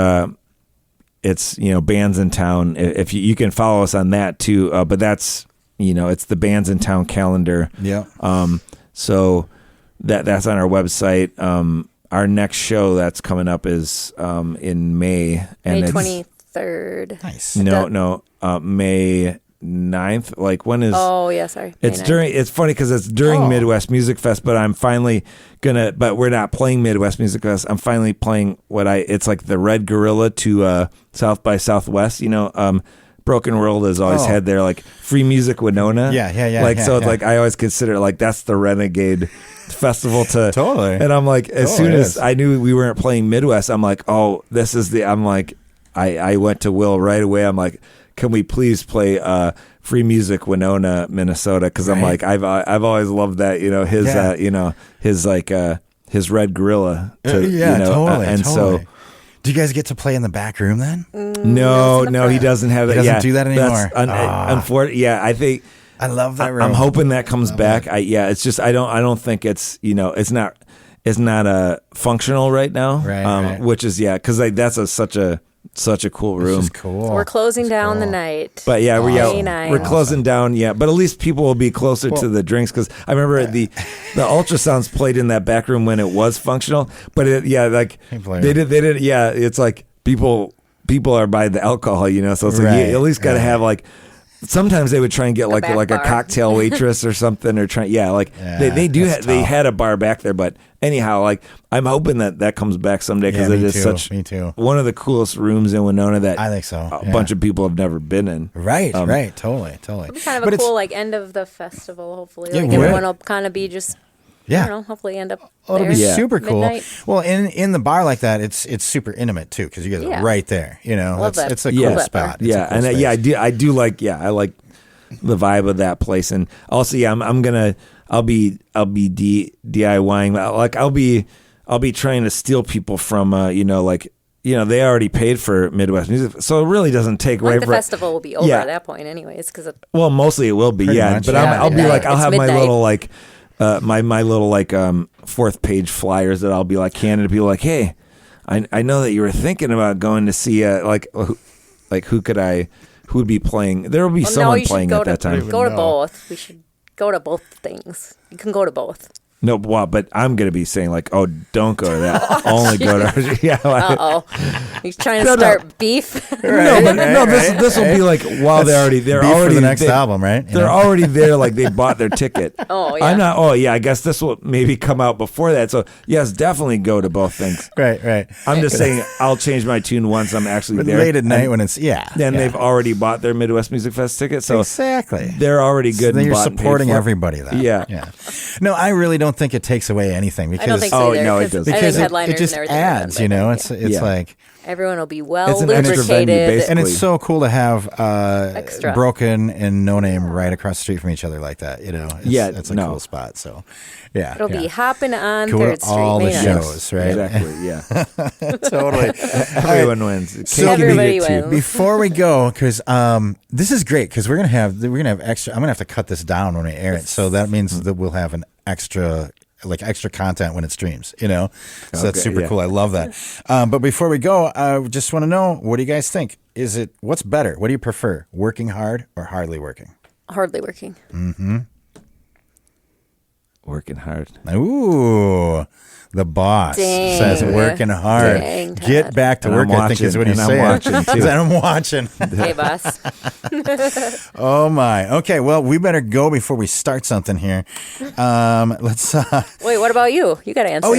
it's, bands in town. If you can follow us on that too, but that's, it's the bands in town calendar. Yeah. So that's on our website. Our next show that's coming up is in May. And May 23rd. Nice. No, May 9th. Like, when is? Oh yeah, sorry. It's during. It's funny because it's during Midwest Music Fest, but I'm finally gonna. But we're not playing Midwest Music Fest. I'm finally playing it's like the Red Gorilla to South by Southwest. Broken World has always had their like free music Winona. Yeah. Like so, it's like I always consider like that's the renegade festival to totally. And I'm like, as soon as I knew we weren't playing Midwest, I'm like, oh, this is the. I'm like, I went to Will right away. I'm like, can we please play free music Winona, Minnesota? Because I'm like, I've always loved that, his Red Gorilla. Totally. So, do you guys get to play in the back room then? No, he doesn't have that. He doesn't do that anymore. Unfortunately, I think I love that room. I'm hoping that comes back. It's just I don't think it's it's not functional right now. Right. Which is because that's such a cool room. This is cool. So we're closing down the night. But May we're closing down. Yeah, but at least people will be closer to the drinks because I remember the ultrasounds played in that back room when it was functional. But they did. Yeah, it's like people are by the alcohol, So it's like you at least got to have like. Sometimes they would try and get like a cocktail waitress or something, or they had a bar back there, but anyhow, like I'm hoping that comes back someday because it is me too. One of the coolest rooms in Winona that I think so. A bunch of people have never been in. Right, totally. It'll be kind of a cool like end of the festival. Hopefully, Yeah, like everyone will kind of be just I don't know, hopefully end up it'll be super cool. Midnight. Well, in the bar like that, it's super intimate too because you guys are right there. You know, it's a cool spot. Yeah, cool space. I do like I like the vibe of that place, and also I'll be DIYing. Like I'll be trying to steal people from they already paid for Midwest music, so it really doesn't take away. The festival will be over at that point, anyways. Well, mostly it will be, much, but I'll be like, I'll have midnight. my little like. My little like fourth page flyers that I'll be like handing to people like, hey, I know that you were thinking about going to see who would be playing. There will be someone playing at that time. Go to both. We should go to both things. You can go to both. No, well, but I'm going to be saying like, oh, don't go to that. Only go to He's trying to start beef. This will be like while they're already for the next album, right? They're already there, like they bought their ticket. I'm not. I guess this will maybe come out before that. So yes, definitely go to both things. Right. I'm just saying I'll change my tune once I'm actually there late at night when it's Then they've already bought their Midwest Music Fest ticket, so exactly they're already good. So and you're bought supporting and paid for. everybody. Then Yeah. No, I really don't think it takes away anything because I don't think so either, no, it doesn't. because headliners it just and everything adds. You know, it's like. Everyone will be well It's an extra venue, lubricated. basically. And it's so cool to have Extra. Broken and No Name right across the street from each other like that. You know, it's a cool spot. So, It'll be hopping on go 3rd to Street. all the May 9th. shows, right? Exactly. Yeah. Totally. Everyone wins. So Everybody wins. Before we go, because this is great, because we're gonna have extra. I'm gonna have to cut this down when we air it, so that means that we'll have an extra content when it streams. You know, so that's super cool. I love that. But before we go, I just want to know, what do you guys think? What's better? What do you prefer, working hard or hardly working? Hardly working. Mm-hmm. Working hard. Ooh, the boss says working hard. Dang, Get back to work, I think is what he's saying. I'm watching. Hey, boss. Oh, my. Okay, well, we better go before we start something here. Let's... Wait, what about you? You got to answer. Oh,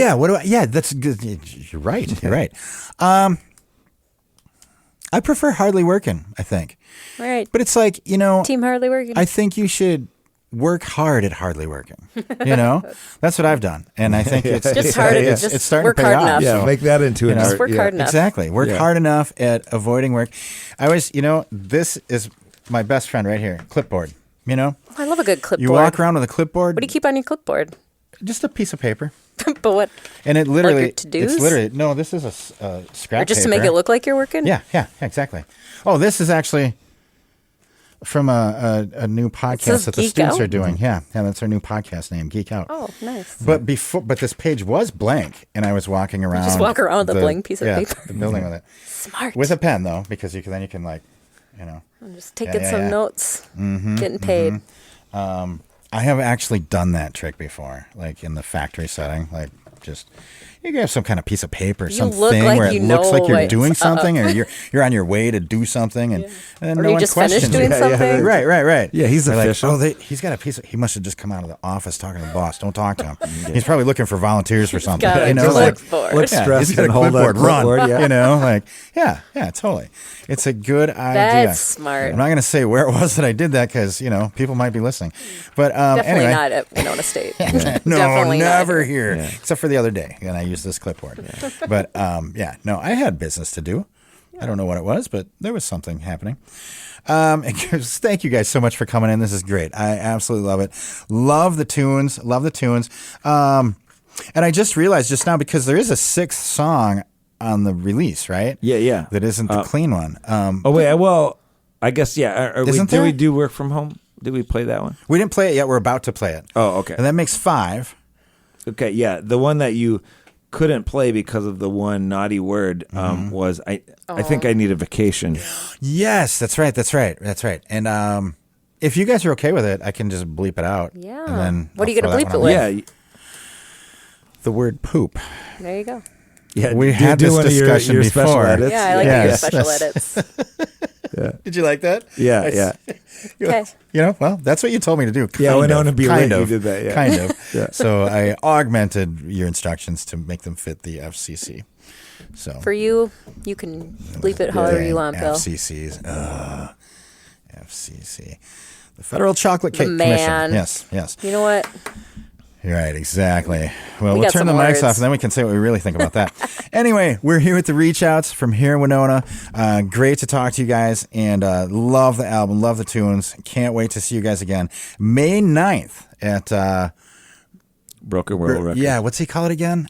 yeah. That's good. You're right. You're right. I prefer hardly working, I think. Right. But it's like, Team hardly working. I think you should work hard at hardly working. That's what I've done, and I think it's just hard. It's starting work to pay hard off. enough. Yeah, make that into an art. Just work hard enough. Exactly, work hard enough at avoiding work. I always, this is my best friend right here, clipboard. I love a good clipboard. You walk around with a clipboard. What do you keep on your clipboard? Just a piece of paper. But what? And it literally, like your to-dos? It's literally no. This is a scrap. Or just paper. to make it look like you're working? Yeah, exactly. Oh, this is actually from a new podcast that the Geek students Out? are doing. Yeah, that's our new podcast name, Geek Out. Oh, nice. But this page was blank, and I was walking around. Just walk around with a blank piece of paper. The building with it. Smart. With a pen though, because you can like, I'm just taking some notes. Getting paid. I have actually done that trick before, like in the factory setting, like just. You have some kind of piece of paper, something like where it looks like you're doing something, or you're on your way to do something, and or no you one just questions finished doing something. Right. Yeah, he's official. He's got a piece. He must have just come out of the office talking to the boss. Don't talk to him. He's probably looking for volunteers for something. Look stressed. He's got a clipboard. Run. Yeah. Totally. It's a good idea. That's smart. I'm not going to say where it was that I did that because people might be listening. But definitely anyway. not at Winona State. No, Definitely never not. here, except for the other day, and I used this clipboard. But I had business to do. I don't know what it was, but there was something happening. Thank you guys so much for coming in. This is great. I absolutely love it. Love the tunes. And I just realized just now, because there is a 6th song on the release, right? Yeah. That isn't the clean one. I guess, yeah. Did we do Work From Home? Did we play that one? We didn't play it yet. We're about to play it. Oh, okay. And that makes 5. Okay, yeah. The one that you couldn't play because of the one naughty word was I think I Need a Vacation. Yes, that's right. And if you guys are okay with it, I can just bleep it out. Yeah. And then what are you going to bleep it with? Yeah. The word poop. There you go. Yeah, we had this discussion your before. Special edits. Yeah, I like your special edits. Did you like that? Yeah. Okay. Well, that's what you told me to do. Winona B. Kind Lee, of. you did that, yeah. Kind of. Yeah. So I augmented your instructions to make them fit the FCC. So for you can bleep it however you want, Bill. FCC's. FCC. The Federal Chocolate Cake Man. Commission. Yes. You know what? Right, exactly. Well, we'll turn the mics off, and then we can say what we really think about that. Anyway, we're here with the Reach Outs from here in Winona. Great to talk to you guys, and love the album, love the tunes. Can't wait to see you guys again. May 9th at... Broken World Records. Yeah, what's he call it again?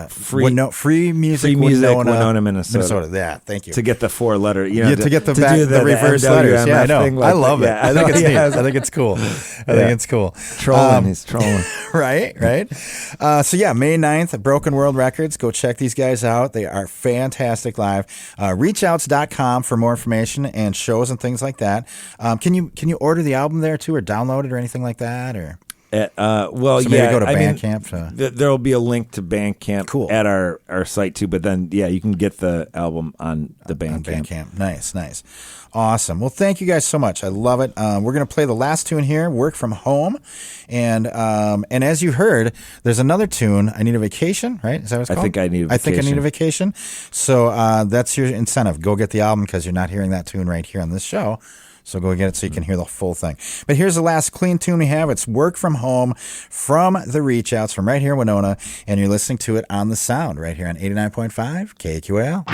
Free Music, Winona, Minnesota. Yeah, thank you. To get the 4-letter, to get the reverse letters. Yeah, I know. I love it. Yeah. I think it's neat. I think it's cool. I think it's cool. He's trolling. Right. So yeah, May 9th at Broken World Records. Go check these guys out. They are fantastic live. Reachouts.com for more information and shows and things like that. Can you order the album there too, or download it or anything like that, or? Go to Bandcamp. There'll be a link to Bandcamp at our site too, but then you can get the album on the Bandcamp. Nice. Awesome. Well, thank you guys so much. I love it. We're going to play the last tune here, Work From Home. And as you heard, there's another tune, I Need a Vacation, right? Is that what it's called? I think I Need a Vacation. So that's your incentive. Go get the album because you're not hearing that tune right here on this show. So go get it so you can hear the full thing. But here's the last clean tune we have. It's Work From Home from the Reach Outs from right here in Winona. And you're listening to it on The Sound right here on 89.5 KQAL.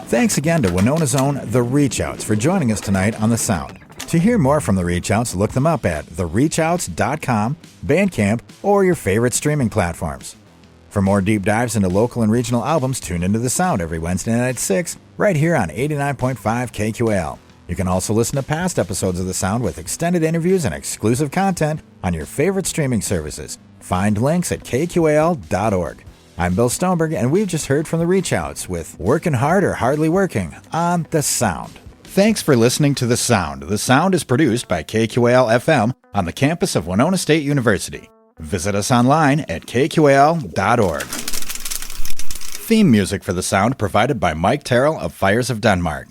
Thanks again to Winona's own The Reach Outs for joining us tonight on The Sound. To hear more from The Reach Outs, look them up at thereachouts.com, Bandcamp, or your favorite streaming platforms. For more deep dives into local and regional albums, tune into The Sound every Wednesday night at 6, right here on 89.5 KQAL. You can also listen to past episodes of The Sound with extended interviews and exclusive content on your favorite streaming services. Find links at kqal.org. I'm Bill Stoneberg, and we've just heard from The Reach Outs with Working Hard or Hardly Working on The Sound. Thanks for listening to The Sound. The Sound is produced by KQAL-FM on the campus of Winona State University. Visit us online at kqal.org. Theme music for The Sound provided by Mike Terrell of Fires of Denmark.